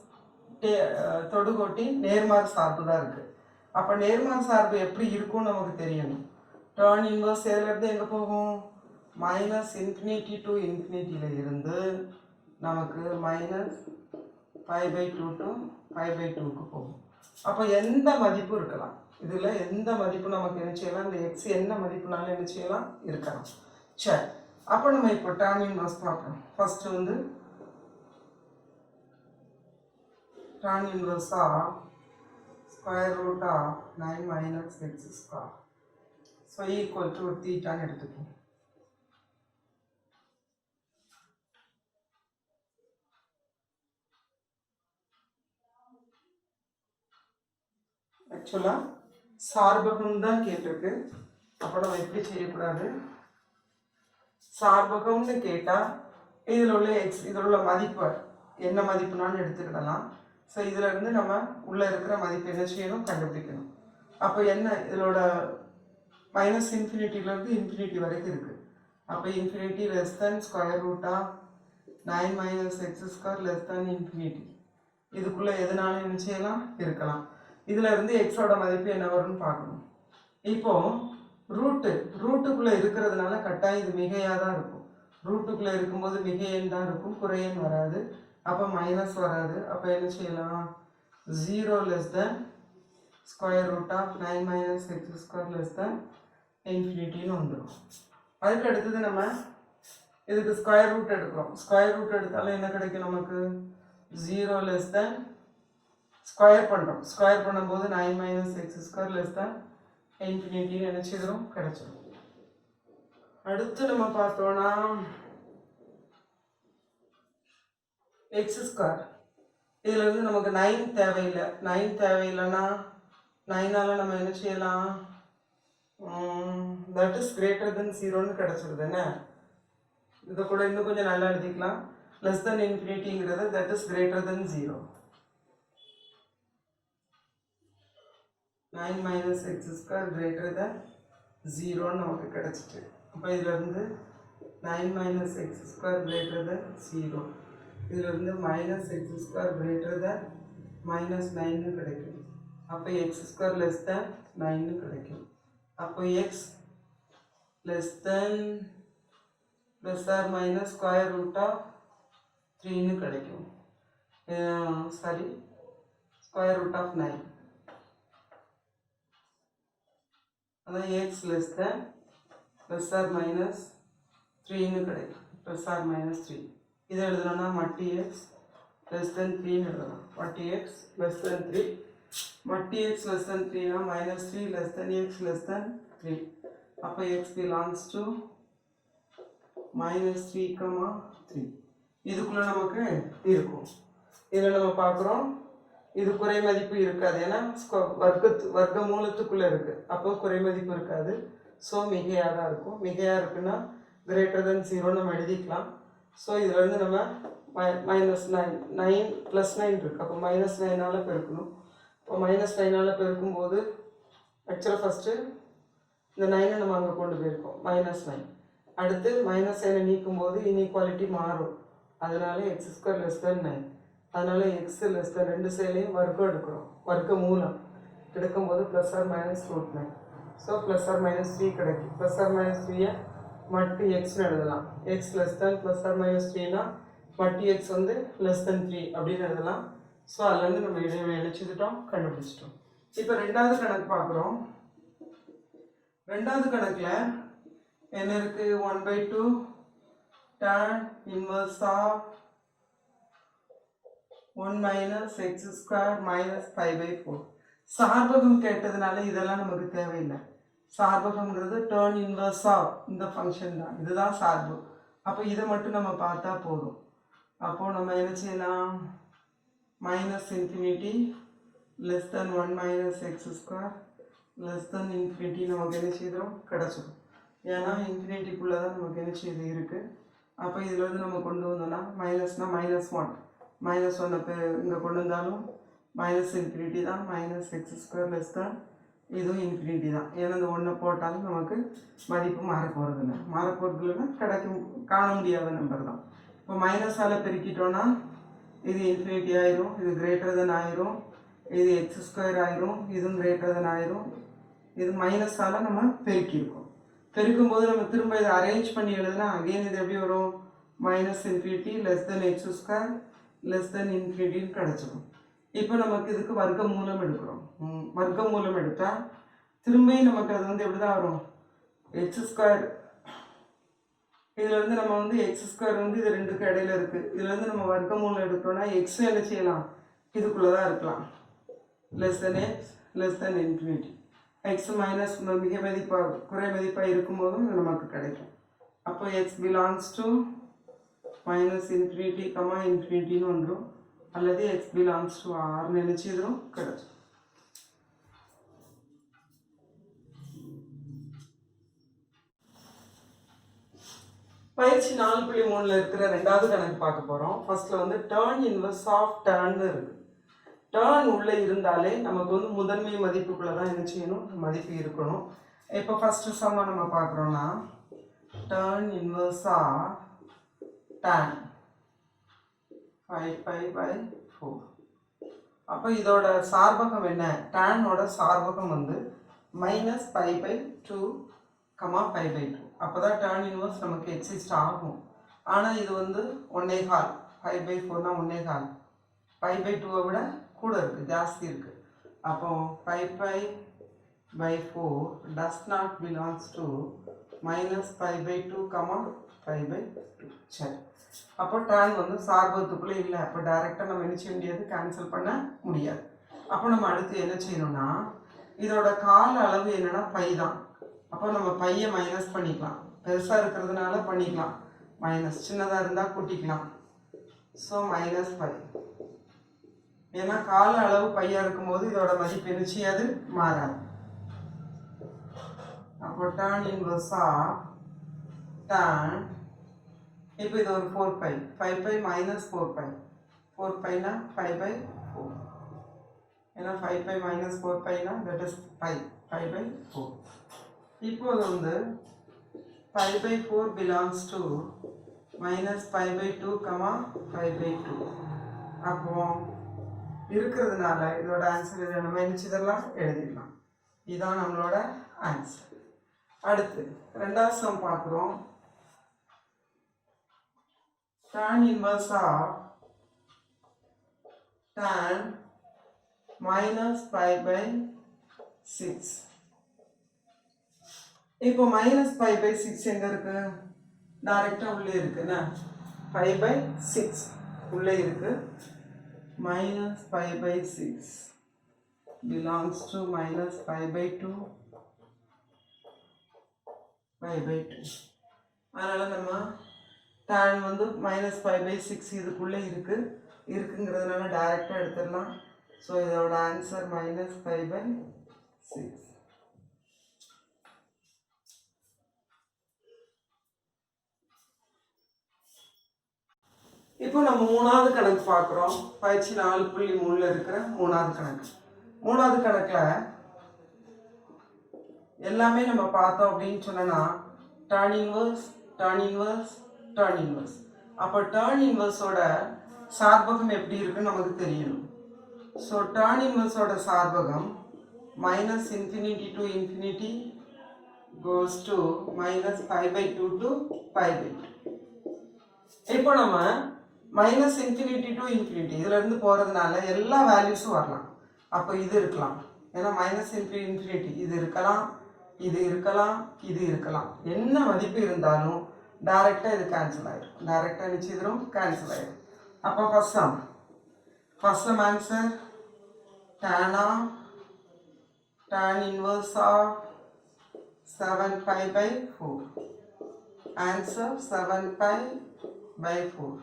தொடுகோட்டின் நேர்மாறு சார்பு தான் இருக்குது. அப்போ நேர்மாறு சார்பு எப்படி இருக்கும்னு நமக்கு தெரியணும். டேர்ன் இன்வர்ஸ் எதுலேருந்து எங்கே போகும்? -∞ to ∞ இருந்து நமக்கு -π/2 to π/2க்கு போகும். அப்போ எந்த மதிப்பு இருக்கலாம், இதில் எந்த மதிப்பு நமக்கு என்ன செய்யலாம்? இந்த எக்ஸ் என்ன மதிப்புனாலும் என்ன செய்யலாம்? இருக்கலாம். சரி, அப்போ நம்ம இப்போ tan இன்வர்ஸ் பார்ப்போம். ஃபர்ஸ்ட் வந்து tan inverse of square root of 9 minus x square, so equal to theta ன்னு எடுத்துக்கோம். ஆக்சுவலாக சார்பகம் தான் கேட்டிருக்கு. அப்போ நம்ம எப்படி செய்யக்கூடாது? சார்பகம்னு கேட்டால் இதில் உள்ள எக்ஸ், இதில் உள்ள மதிப்பு என்ன மதிப்புனாலும் எடுத்துக்கிடலாம். ஸோ இதில் இருந்து நம்ம உள்ளே இருக்கிற மதிப்பு என்ன செய்யணும்? கண்டுபிடிக்கணும். அப்போ என்ன, இதோட -∞ இன்ஃபினிட்டி வரைக்கும் இருக்குது. அப்போ infinity less than square root of 9 minus x square less than infinity. இதுக்குள்ளே எதுனாலும் என்ன செய்யலாம்? இருக்கலாம். இதில் இருந்து எக்ஸோட மதிப்பு என்ன வரும்னு பார்க்கணும். இப்போது ரூட்டுக்குள்ளே இருக்கிறதுனால கட்டாயம் இது மிகையாக தான் இருக்கும். ரூட்டுக்குள்ளே இருக்கும்போது மிகையன் தான் இருக்கும், குறையன் வராது. அப்போ மைனஸ் வராது. அப்போ என்ன செய்யலாம்? 0 less than square root of 9 minus x square less than இன்ஃபினிட்டின்னு வந்துடும். அதுக்கு அடுத்தது நம்ம இதுக்கு ஸ்கொயர் ரூட் எடுக்கிறோம். ஸ்கொயர் ரூட் எடுத்தாலும் என்ன கிடைக்கும் நமக்கு? 0 லெஸ் தேன் ஸ்கொயர் பண்ணுறோம். ஸ்கொயர் பண்ணும்போது 9 minus x square less than இன்ஃபினிட்டின்னு நினச்சிக்கிறோம், கிடைச்சிடும். அடுத்து நம்ம பார்த்தோன்னா எக்ஸ் ஸ்கொயர். இதில் இருந்து நமக்கு 9 தேவையில்லை. 9 தேவையில்லைன்னா 9ஆல் நம்ம என்ன செய்யலாம்? தட் இஸ் கிரேட்டர் தென் 0ன்னு கிடச்சிருது. என்ன இதை கூட இன்னும் கொஞ்சம் நல்லா எழுதிக்கலாம். லெஸ் தென் இன்ஃபினிட்டிங்கிறது that is greater than 0. 9 minus x square greater than 0ன்னு நமக்கு கிடச்சிட்டு. அப்போ இதிலிருந்து 9 minus x square greater than 0. இதிலிருந்து minus x square greater than minus 9ன்னு கிடைக்கும். அப்போ எக்ஸ் ஸ்கொயர் லெஸ் தேன் 9ன்னு கிடைக்கும். அப்போ x less than plus or minus square root of 3ன்னு கிடைக்கும். Sorry, square root of 9. அதான் x less than plus or minus 3ன்னு கிடைக்கும். ப்ளஸ் ஆர் மைனஸ் 3 இதை எழுதணும்னா மட்டி எக்ஸ் லெஸ் தென் 3ன்னு எழுதலாம். மட்டி எக்ஸ் லெஸ் தென் 3. மட்டி எக்ஸ் லெஸ் தென் 3னா minus 3 less than x less than 3. அப்போ எக்ஸ் பிலாங்ஸ் டு மைனஸ் 3,3. இதுக்குள்ளே நமக்கு இருக்கும். இதில் நம்ம பார்க்குறோம் இது குறை மதிப்பு இருக்காது. ஏன்னா வர்க்க மூலத்துக்குள்ளே இருக்குது. அப்போ குறை மதிப்பு இருக்காது. ஸோ மிகையாக தான் இருக்கும். மிகையாக இருக்குன்னா கிரேட்டர் தென் 0 நம்ம எழுதிக்கலாம். ஸோ இதிலேருந்து நம்ம மைனஸ் 9 ப்ளஸ் 9 இருக்குது. அப்போ மைனஸ் 9ஆல் பெருக்கணும். இப்போ மைனஸ் 9ஆல் பெருக்கும்போது ஆக்சுவலாக ஃபஸ்ட்டு இந்த 9 நம்ம அங்கே கொண்டு போயிருக்கோம், மைனஸ் 9. அடுத்து மைனஸ் 9 நீக்கும்போது இன்இக்வாலிட்டி மாறும். அதனால எக்ஸ் ஸ்கொயர் லெஸ் தென் 9. அதனால எக்ஸ் லெஸ் தென் 2 சைட்லேயும் வர்க்கம் எடுக்கிறோம். வர்க்க மூலம் எடுக்கும்போது plus or minus root 9. So plus or minus 3 கிடைக்கும். ப்ளஸ் ஆர் மைனஸ் 3யை மட்டு எக்ஸ்னு எழுதலாம். X less than plus or minus 3னா மட்டு எக்ஸ் வந்து லெஸ் தென் 3 அப்படின்னு எழுதலாம். ஸோ அதுலேருந்து நம்ம இடைவெளி எழுச்சிட்டோம், கண்டுபிடிச்சிட்டோம். இப்போ ரெண்டாவது கணக்கு பார்க்குறோம். ரெண்டாவது கணக்கில் என்ன இருக்குது? 1/2 tan inverse of 1 minus x square minus 5/4. சார்பகம் கேட்டதுனால இதெல்லாம் நமக்கு தேவையில்லை. சார்பகம்ங்கிறது டேர்ன் இன்வர்ஸ் ஆஃப் இந்த ஃபங்க்ஷன் தான். இதுதான் சார்பு. அப்போ இதை மட்டும் நம்ம பார்த்தா போதும். அப்போது நம்ம என்ன செய்யலாம்? மைனஸ் இன்ஃபினிட்டி லெஸ் தென் 1 minus x square less than infinity நமக்கு என்ன செய்கிறோம்? கிடச்சிடும். ஏன்னா இன்ஃபினிட்டிக்குள்ளே தான் நமக்கு என்ன செய்து இருக்குது. அப்போ இதில் வந்து நம்ம கொண்டு வந்தோம்னா மைனஸ்னால் -1 -1 இங்கே கொண்டு வந்தாலும் மைனஸ் இன்ஃபினிட்டி தான். மைனஸ் எக்ஸ் ஸ்கொயர் லெஸ் தான் இதுவும் இன்ஃபினிட்டி தான். ஏன்னா இந்த ஒன்றை போட்டாலும் நமக்கு மதிப்பு மாறப்போகிறது இல்லை. மாறப்போகிறது இல்லைன்னா கிடைக்கும், காண முடியாத நம்பர் தான். இப்போ மைனஸால் பெருக்கிட்டோன்னா இது இன்ஃபினிட்டி ஆயிரும், இது கிரேட்டர் தென் ஆயிரும், இது எக்ஸ் ஸ்கொயர் ஆயிரும், இதுவும் கிரேட்டர் தென் ஆயிரும். இது மைனஸால் நம்ம பெருக்கியிருக்கோம். பெருக்கும்போது நம்ம திரும்ப இதை அரேஞ்ச் பண்ணி எழுதுனா அகெயின் இது எப்படி வரும்? Minus infinity less than x square less than இன்ஃபினிட்டின்னு கிடச்சிடும். இப்போ நமக்கு இதுக்கு வர்க்க மூலம் எடுக்கிறோம். வர்க்க மூலம் எடுத்தால் திரும்பியும் நமக்கு அது வந்து எப்படி தான் வரும்? X square. இதுலேருந்து நம்ம வந்து எக்ஸ் ஸ்கொயர் வந்து இது ரெண்டுக்கு இடையில இருக்குது. இதுலேருந்து நம்ம வர்க்க மூலம் எடுக்கிறோன்னா எக்ஸ் என்ன செய்யலாம்? இதுக்குள்ளே தான் இருக்கலாம். Less than x less than infinity. X minus மிக மதிப்பாக குறை மதிப்பாக இருக்கும்போதும் இது நமக்கு கிடைக்கும். அப்போ x belongs to minus infinity comma இன்ஃபினிட்டின்னு வந்துடும். அல்லது எக்ஸ் பிலாங்ஸ் டு ஆர் நினைச்சிடும் கிடைக்கும். பயிற்சி 4.3 இருக்கிற ரெண்டாவது கணக்கு பார்க்க போகிறோம். ஃபர்ஸ்ட்ல வந்து டேர்ன் இன்வர்ஸ் ஆஃப் டேர்ன் இருக்கு. டேர்ன் உள்ளே இருந்தாலே நமக்கு வந்து முதன்மை மதிப்புக்குள்ளே தான் என்ன செய்யணும்? மதிப்பு இருக்கணும். இப்போ ஃபர்ஸ்ட் சம்மா நம்ம பார்க்குறோன்னா டேர்ன் இன்வர்ஸ் ஆஃப் tan 5π/4. அப்போ இதோட சார்பகம் என்ன? டேனோட சார்பகம் வந்து -π/2, π/2. அப்போ தான் டேர்ன் இன்வர்ஸ் நமக்கு எக்ஸிஸ்ட் ஆகும். ஆனால் இது வந்து 1/4. 5/4னா 1/4. π/2 விட கூட இருக்குது, ஜாஸ்தி இருக்குது. அப்போ 5π/4 does not belongs to -π/2, 5/2. சரி, அப்போ tan வந்து சார்பகத்துக்குள்ளே இல்லை. அப்போ டைரெக்டாக நம்ம என்ன செய்ய முடியாது, கேன்சல் பண்ண முடியாது. அப்போ நம்ம அடுத்து என்ன செய்யணும்னா, இதோட கால அளவு என்னன்னா பை தான். அப்போ நம்ம பையை மைனஸ் பண்ணிக்கலாம். பெருசாக இருக்கிறதுனால பண்ணிக்கலாம், மைனஸ். சின்னதாக இருந்தால் கூட்டிக்கலாம். ஸோ -5. ஏன்னா கால அளவு பையா இருக்கும்போது இதோட மதிப்பு என்ன செய்யாது, மாறாது. அப்போ tan இன்வர்ஸ் ஆஃப் tan, இப்போ இது ஒரு 4π, 5π - 4π, 4πனா 5/4. ஏன்னா 5π - 4πனா that is 5/4. இப்போது வந்து 5/4 belongs to -5/2, 5/2. அப்போ இருக்கிறதுனால இதோட ஆன்சர் இதை நம்ம நினச்சதெல்லாம் எழுதிடலாம். இதுதான் நம்மளோட ஆன்சர். அடுத்து ரெண்டாவது சம் பார்க்குறோம். tan inverse of tan -5/6. இப்போ -5/6 எங்க இருக்கு, டைரக்டா உள்ளே இருக்குன்னா 5/6 உள்ளே இருக்கு. -5/6 belongs to -5/2, 5/2. அதனால நம்ம tan வந்து -5/6 இதுக்குள்ளே இருக்குங்கிறதுனால டைரக்டாக எடுத்துடலாம். ஸோ இதோட ஆன்சர் -5/6. இப்போ நம்ம மூணாவது கணக்கு பார்க்குறோம். பயிற்சி 4.3 இருக்கிற மூணாவது கணக்கு. மூணாவது கணக்கில் எல்லாமே நம்ம பார்த்தோம் அப்படின்னு சொன்னோன்னா tan inverse, tan inverse, tan inverse. அப்போ tan inverseோட சார்பகம் எப்படி இருக்குன்னு நமக்கு தெரியணும். So tan inverseோட சார்பகம் -∞ to ∞ goes to -π/2 to π/2. இப்போ நம்ம -∞ to ∞ இதுல இருந்து போறதுனால எல்லா வேல்யூஸும் வரலாம். அப்போ இது இருக்கலாம், ஏன்னா -∞ இது இருக்கலாம், இது இருக்கலாம், இது இருக்கலாம். என்ன மதிப்பு இருந்தாலும் டைரக்டா இது கேன்சல் ஆயிடும். டைரக்டா நிச்சயம் கேன்சல் ஆயிடும். அப்போ first sum answer tan inverse of 7π/4. Answer 7π/4.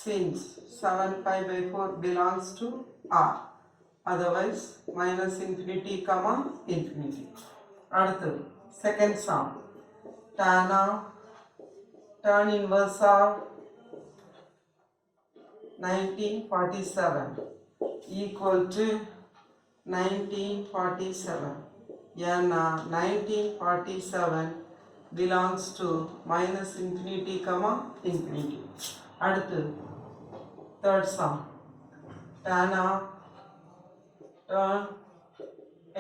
Since 7π/4 belongs to R, otherwise -∞, அடுத்து second sum tan inverse of 1947 equal to 1947. ஏன்னா 1947 belongs to -∞, அடுத்து third sum tan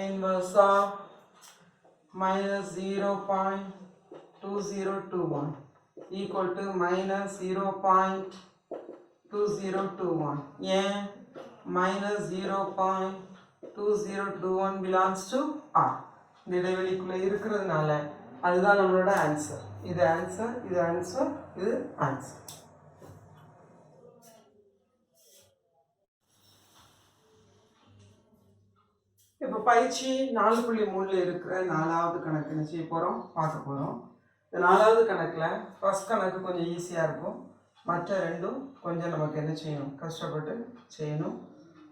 inverse of -0.2021 equal to -0.2021. ஏன் -0.2021 belongs to R. இந்த இடைவெளிக்குள்ள இருக்கிறதுனால அதுதான் நம்மளோட answer. இது answer, இது ஆன்சர், இது ஆன்சர். இப்போ பயிற்சி 4.3 இருக்கிற நாலாவது கணக்கு என்ன செய்ய போகிறோம், பார்க்க போகிறோம். இந்த நாலாவது கணக்கில் ஃபர்ஸ்ட் கணக்கு கொஞ்சம் ஈஸியாக இருக்கும், மற்ற ரெண்டும் கொஞ்சம் நமக்கு என்ன செய்யணும், கஷ்டப்பட்டு செய்யணும்,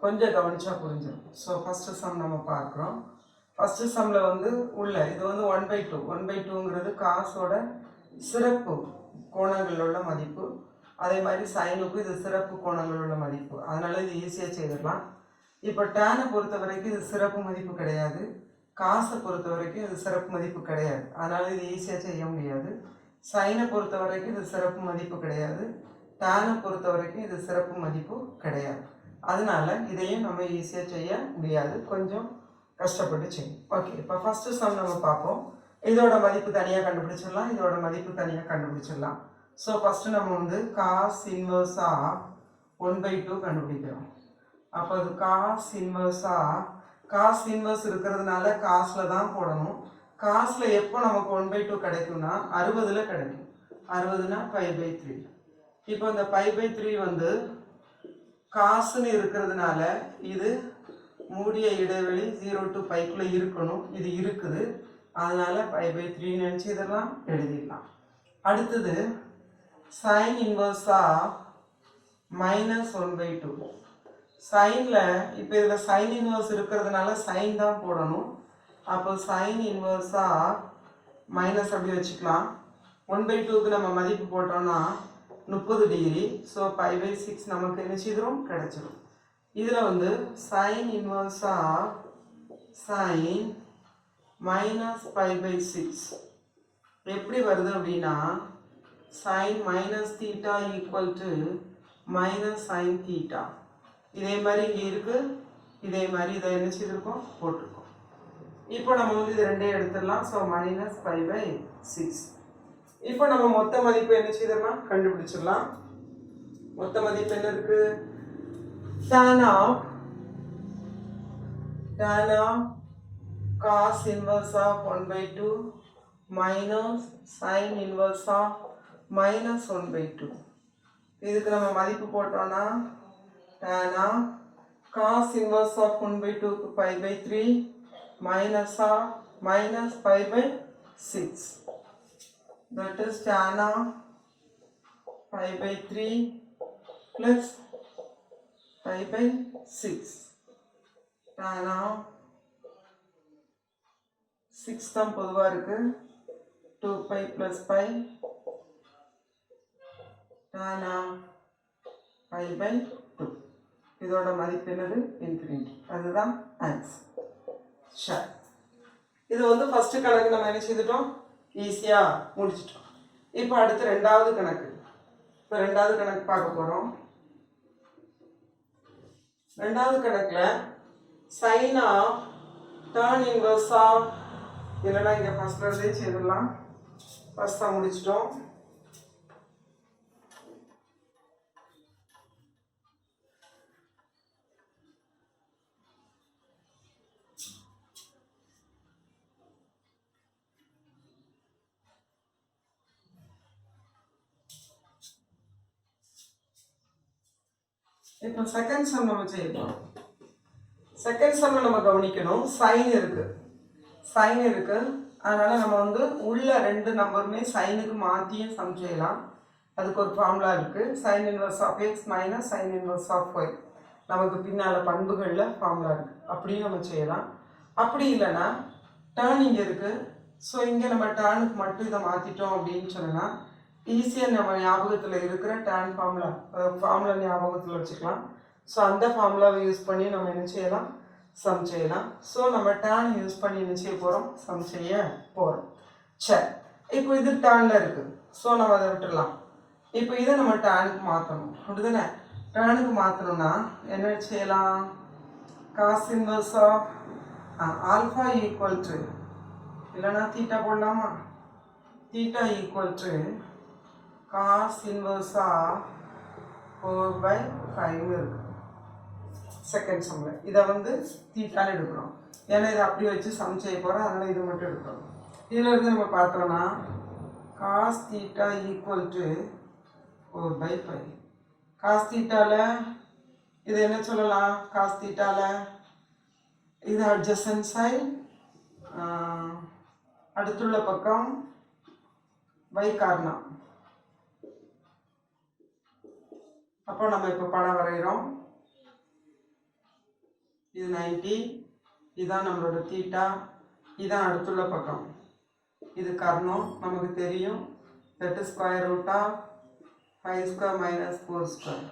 கொஞ்சம் கவனிச்சா புரிஞ்சிடும். ஸோ ஃபஸ்ட்டு சம் நம்ம பார்க்குறோம். ஃபஸ்ட்டு சம்மில் வந்து இது வந்து 1/2. 1/2ங்கிறது காசோட சிறப்பு கோணங்கள் உள்ள மதிப்பு. அதே மாதிரி சைனுக்கு இது சிறப்பு கோணங்கள் உள்ள மதிப்பு. அதனால இது ஈஸியாக செய்திடலாம். இப்போ டேனை பொறுத்த வரைக்கும் இது சிறப்பு மதிப்பு கிடையாது, காசை பொறுத்த வரைக்கும் இது சிறப்பு மதிப்பு கிடையாது. அதனால இது ஈஸியாக செய்ய முடியாது. சைனை பொறுத்த வரைக்கும் இது சிறப்பு மதிப்பு கிடையாது, டேனை பொறுத்த வரைக்கும் இது சிறப்பு மதிப்பு கிடையாது. அதனால இதையும் நம்ம ஈஸியாக செய்ய முடியாது, கொஞ்சம் கஷ்டப்பட்டு செய்யும். ஓகே, இப்போ ஃபஸ்ட்டு சம் நம்ம பார்ப்போம். இதோட மதிப்பு தனியாக கண்டுபிடிச்சிடலாம், இதோட மதிப்பு தனியாக கண்டுபிடிச்சிடலாம். ஸோ ஃபஸ்ட்டு நம்ம வந்து காஸ் இன்வர்ஸ் ஆஃப் 1/2 கண்டுபிடிக்கிறோம். அப்போ அது காஸ் இன்வர்ஸ் இருக்கிறதுனால காசில் தான் போடணும். காசில் எப்போ நமக்கு 1/2 கிடைக்கும்னா 60ல் கிடைக்கும். 60னா π/3. இப்போ இந்த π/3 வந்து காசுன்னு இருக்கிறதுனால இது மூடிய இடைவெளி 0 to πக்குள்ள இருக்கணும். இது இருக்குது, அதனால π/3 நினச்சி இதெல்லாம் எழுதிடலாம். அடுத்தது sin inverse ஆஃப் -1/2. சைனில் இப்போ இதில் சைன் இன்வர்ஸ் இருக்கிறதுனால சைன் தான் போடணும். அப்போ சைன் இன்வர்ஸாக மைனஸ் அப்படி வச்சுக்கலாம். 1/2க்கு நம்ம மதிப்பு போட்டோம்னா 30 டிகிரி. ஸோ π/6 நமக்கு என்ன செய்திரும், கிடச்சிடும். இதில் வந்து சைன் இன்வர்ஸாக சைன் -π/6 எப்படி வருது அப்படின்னா சைன் -θ ஈக்குவல் டு -sin θ. இதே மாதிரி இங்கே இருக்கு, இதே மாதிரி இதை என்ன செய்திருக்கோம், போட்டிருக்கோம். இப்போ நம்ம வந்து இது ரெண்டே எடுத்துடலாம். ஸோ -π/6. இப்போ நம்ம மொத்த மதிப்பு என்ன செய்திடலாம், கண்டுபிடிச்சிடலாம். மொத்த மதிப்பு என்ன இருக்கு, tan of cos inverse of 1/2 minus sin inverse of -1/2. இதுக்கு நம்ம மதிப்பு போட்டோம்னா tan of cos inverse of 1/2 π/3 minus π/6. That is tan of π/3 plus π/6. tan of 6 தான் பொதுவாக இருக்கு, 2π plus π tan of π/2. இதோட மதிப்பு என்னது, இன்ஃபினிட்டி. அதுதான் ஆன்சர். சரி, இது வந்து ஃபர்ஸ்ட் கணக்கு நம்ம என்ன செய்துட்டோம், ஈஸியாக முடிச்சிட்டோம். இப்போ அடுத்து ரெண்டாவது கணக்கு. இப்போ ரெண்டாவது கணக்கு பார்க்க போகிறோம். ரெண்டாவது கணக்கில் sine of tan inverse of, இல்லைன்னா இங்கே ஃபர்ஸ்ட் இருந்தே செய்திடலாம். ஃபர்ஸ்டாக முடிச்சிட்டோம். இப்போ செகண்ட் சம் நம்ம செய்யலாம். செகண்ட் சம்ல நம்ம கவனிக்கணும், சைன் இருக்கு, சைன் இருக்கு. அதனால நம்ம வந்து உள்ள ரெண்டு நம்பருமே சைனுக்கு மாற்றியும் சம் செய்யலாம். அதுக்கு ஒரு ஃபார்முலா இருக்கு, sine inverse of x minus sine inverse of y. நமக்கு பின்னால் பண்புகளில் ஃபார்முலா இருக்கு, அப்படியும் நம்ம செய்யலாம். அப்படி இல்லைன்னா டேர்ன் இங்கே இருக்கு. ஸோ இங்கே நம்ம டேர்னுக்கு மட்டும் இதை மாற்றிட்டோம் அப்படின்னு சொன்னால் ஈஸியாக நம்ம ஞாபகத்தில் இருக்கிற டேன் ஃபார்முலா ஞாபகத்தில் வச்சுக்கலாம். ஸோ அந்த ஃபார்முலாவை யூஸ் பண்ணி நம்ம என்ன செய்யலாம், சம் செய்யலாம். ஸோ நம்ம டேன் யூஸ் பண்ணி என்ன செய்ய போகிறோம், சம் செய்ய போகிறோம். சரி, இப்போ இது டேனில் இருக்குது. ஸோ நம்ம அதை விட்டுடலாம். இப்போ இதை நம்ம டேனுக்கு மாற்றணும், அப்படிதானே? டேனுக்கு மாற்றணும்னா என்ன செய்யலாம், cos inverse of alpha equal to, இல்லைன்னா தீட்டா போடலாமா, theta equal to cos inverse of 4/5 இருக்கு செகண்ட் சம்ல. இதை வந்து தீட்டான்னு எடுக்கிறோம், ஏன்னா இதை அப்படி வச்சு சம் செய்ய போகிறோம், அதனால் இது மட்டும் எடுக்கிறோம். இதில் இருந்து நம்ம பார்த்தோம்னா cos θ ஈக்குவல் டு 4/5. cos θவில் இது என்ன சொல்லலாம், cos θவில் இது adjacent side, அடுத்துள்ள பக்கம் y காரணம். அப்போ நம்ம இப்போ படம் வரைகிறோம். இது 90, இதுதான் நம்மளோட தீட்டா, இதுதான் அடுத்துள்ள பக்கம், இது கர்ணம் நமக்கு தெரியும். that is square root of 5 square minus 4 square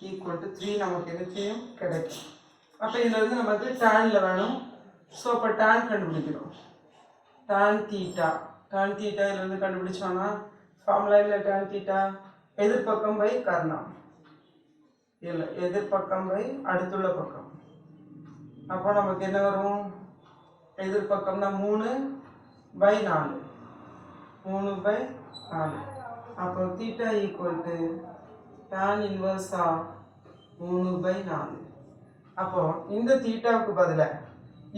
equal to 3 நமக்கு என்ன செய்யும், கிடைக்கும். அப்போ இதிலிருந்து நமக்கு டேனில் வேணும். ஸோ அப்போ டேன் கண்டுபிடிக்கிறோம். டேன் தீட்டா, டேன் தீட்டா இதிலிருந்து கண்டுபிடிச்சோன்னா ஃபார்முலா இல்லை, டேன் தீட்டா எதிர்பக்கம் பை கர்ணம், இல்லை எதிர்பக்கம் பை அடுத்துள்ள பக்கம். அப்போ நமக்கு என்ன வரும், எதிர்பக்கம்னா 3/4, 3/4. அப்போ theta equal to tan inverse of 3/4. அப்போ இந்த தீட்டாவுக்கு பதிலாக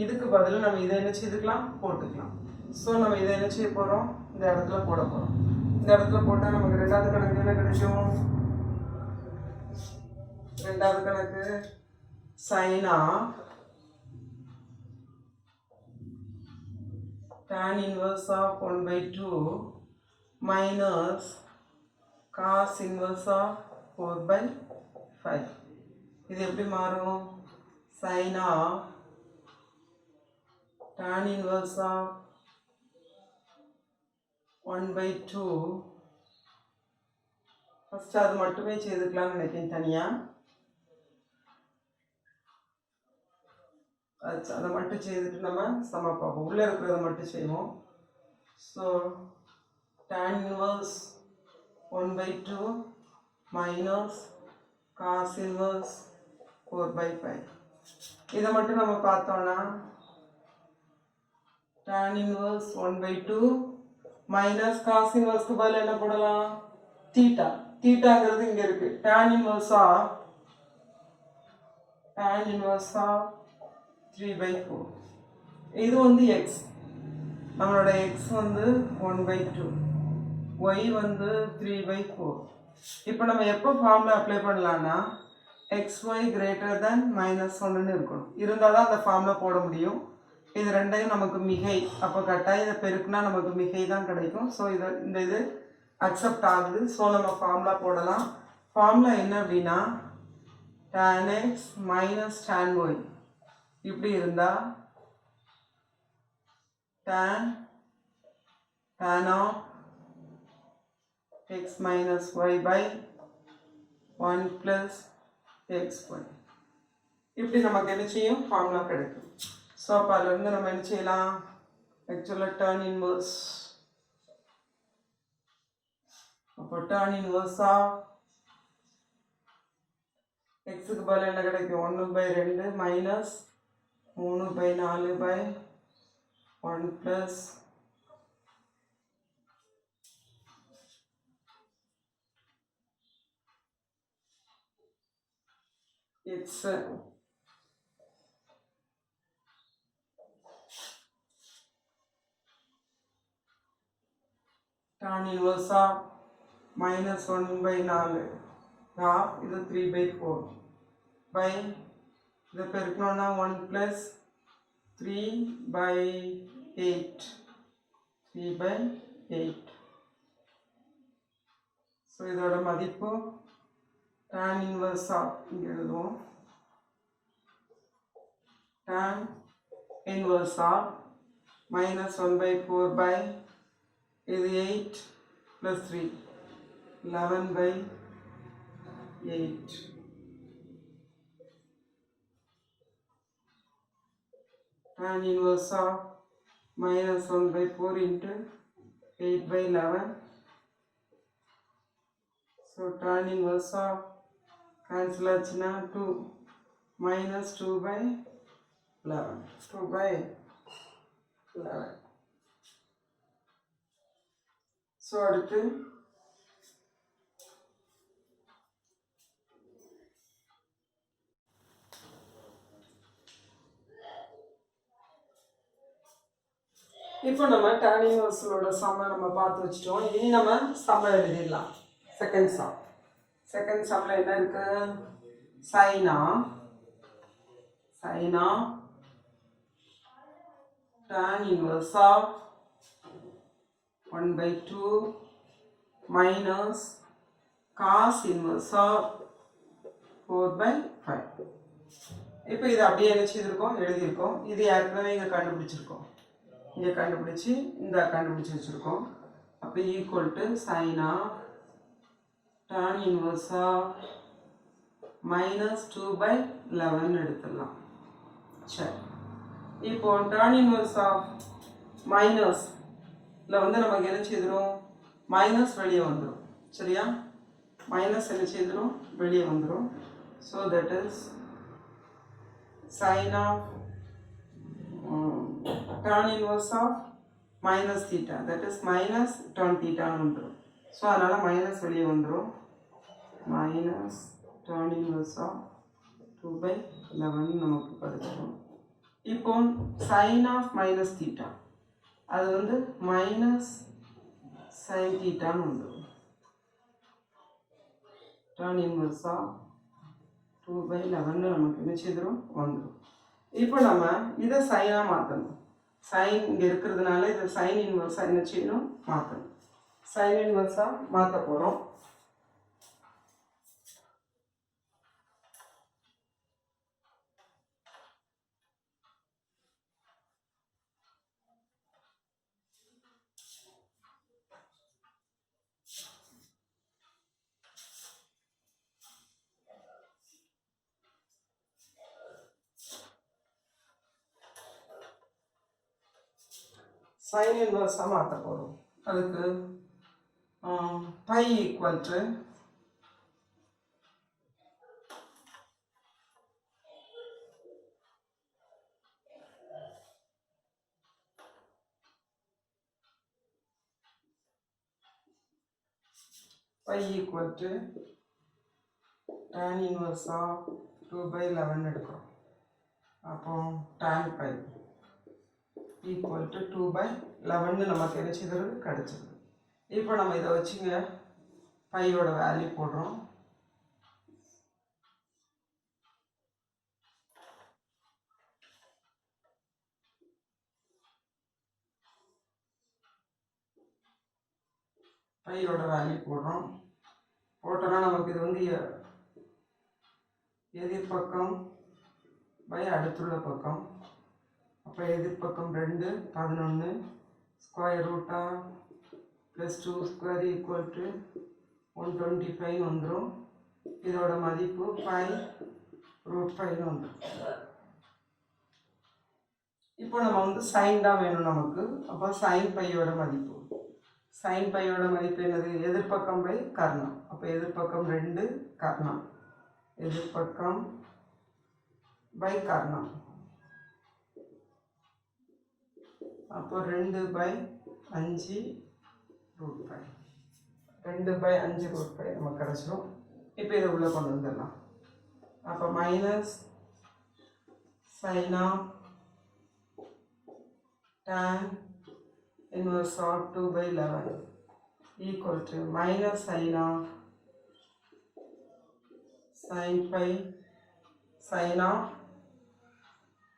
இதுக்கு பதிலாக நம்ம இதை என்ன செய்துக்கலாம், போட்டுக்கலாம். ஸோ நம்ம இதை என்ன செய்ய போகிறோம், இந்த இடத்துல போட போகிறோம். இந்த இடத்துல போட்டால் நமக்கு ரெண்டாவது கணக்கு என்ன கிடைக்கும்? ரெண்டாவது கணக்கு sin of tan inverse of 1/2 minus cos inverse of 4/5. இது எப்படி மாறும்? sin of tan inverse of 1/2 first அது மட்டுமே செய்துக்கலாம்னு நினைக்கிறேன் தனியா. அதை மட்டும் செய்துட்டு நம்ம சம பார்ப்போம். உள்ளே இருக்கிறத மட்டும் செய்வோம். So tan inverse 1/2 minus cos inverse 4/5. இதை மட்டும் நம்ம பார்த்தோம்னா tan inverse 1/2 minus cos inverse பதில் என்ன போடலாம்? தீட்டா. தீட்டாங்கிறது இங்கே இருக்கு. tan inverse of 3/4. இது வந்து x. நம்மளோட x வந்து 1/2, y வந்து 3/4. இப்போ நம்ம எப்போ ஃபார்முலா அப்ளை பண்ணலான்னா xy greater than -1ன்னு இருக்கணும். இருந்தால் தான் அந்த ஃபார்முலா போட முடியும். இது ரெண்டையும் நமக்கு மிகை. அப்போ கட்டாயம் இதை பெருக்குனா நமக்கு மிகை தான் கிடைக்கும். ஸோ இந்த இது அக்செப்ட் ஆகுது. ஸோ நம்ம ஃபார்முலா போடலாம். ஃபார்முலா என்ன அப்படின்னா tan x minus tan y இப்படி இருந்தால் tan of x minus y by 1 plus xy. இப்படி நமக்கு என்ன செய்யும்? ஃபார்முலா கிடைக்கும். ஸோ அப்போ அதிலிருந்து நம்ம என்ன செய்யலாம்? ஆக்சுவலாக tan inverse. அப்போ tan inverse of xக்கு பதில் என்ன கிடைக்கும்? 1/2 minus 3/4/1 plus x. tan inverse of -1/4 half இது 3/4 by இதை பெருக்கணும்னா 1 plus 3/8. ஸோ இதோட மதிப்பு tan inverse of இங்கே எழுதுவோம். tan inverse of -1/4 by இது 8 plus 3 11/8. tan inverse of -1/4 into 8/11. So tan inverse of cancel ஆச்சுன்னா 2 minus 2/11. 2/11. ஸோ அடுத்து இப்போ நம்ம tan inverseோட சம்மை நம்ம பார்த்து வச்சுட்டோம். இனி நம்ம சம்மை எழுதிடலாம். செகண்ட் சம்மில் என்ன இருக்கு? sin of tan inverse of 1/2 minus cos inverse of 4/5. இப்போ இது அப்படியே என்ன செய்திருக்கோம்? எழுதியிருக்கோம். இது ஏற்கனவே இங்கே கண்டுபிடிச்சிருக்கோம். இங்கே கண்டுபிடிச்சி இந்த கண்டுபிடிச்சி வச்சுருக்கோம். அப்போ equal to sin of tan inverse of -2/11 எடுத்துடலாம். சரி, இப்போ tan inverse of மைனஸில் வந்து நமக்கு என்ன செய்திரும்? மைனஸ் வெளியே வந்துடும். சரியா? மைனஸ் என்ன செய்திரும்? வெளியே வந்துடும். So that is sin of tan inverse of minus theta, that is minus tan theta வந்துடும். ஸோ அதனால் மைனஸ் வெளியே வந்துடும். minus tan inverse of 2/11 நமக்கு கிடைச்சிடும். இப்போ sin of minus theta அது வந்து minus சைன் தீட்டான்னு உண்டு. tan இன்வர்ஸ் ஆஃப் 2/11 நமக்கு என்ன செய்திரும் வந்துடும். இப்போ நம்ம இதை சைனாக மாற்றணும். சைன் இங்கே இருக்கிறதுனால இதை சைன் இன்வர்ஸாக என்ன செய்யணும் மாற்றணும். சைன் இன்வர்ஸாக மாற்ற போகிறோம். சைன் இன்வர்ஸாக மாற்ற போகிறோம். அதுக்கு pi equal to tan inverse of 2/11 எடுக்கிறோம். அப்போ tan pi equal to 2/11 நமக்கு என்ன செய்கிறது கிடைச்சிது. இப்போ நம்ம இதை வச்சுங்க பையோட வேல்யூ போடுறோம். பையோட வேல்யூ போட்டோன்னா நமக்கு இது வந்து எதிர்பக்கம் பை அடுத்துள்ள பக்கம். அப்போ எதிர்பக்கம் 2 11 ஸ்கொயர் ரூட்டா +2 ஸ்கொயர் ஈக்குவல் டு 125 வந்துடும். இதோட மதிப்பு 5√5 வந்துடும். இப்போ நம்ம வந்து சைன் தான் வேணும் நமக்கு. அப்போ சைன் பையோட மதிப்பு என்னது எதிர்பக்கம் பை கர்ணம். அப்போ எதிர்பக்கம் 2 கர்ணம், எதிர்பக்கம் பை கர்ணம். அப்போ 2/5√5 2/5√5 நமக்கு கிடச்சிடும். இப்போ இதை உள்ளே கொண்டு வந்துடலாம். அப்போ minus sine of tan inverse of 2/11 equal to minus sin of sin pi sin of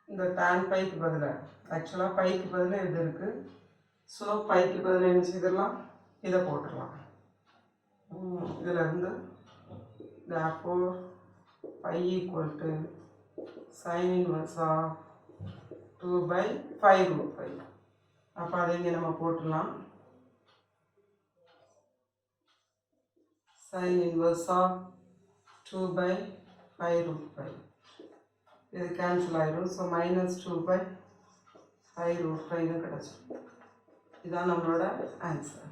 இந்த tan பைக்கு பதிலாக ஆக்சுவலாக பைக்கு பதிலாக இது இருக்குது. ஸோ பைக்கு பதிலாக என்ன செய்திடலாம், இதை போட்டுடலாம். இதிலேருந்து therefore pi equal to sin inverse of 2/5√5. அப்போ அதை இங்கே நம்ம போட்டுடலாம். sin inverse of 2/5√5 இது கேன்சல் ஆயிடும். ஸோ -2/5√5 கிடச்சிடும். இதுதான் நம்மளோட ஆன்சர்.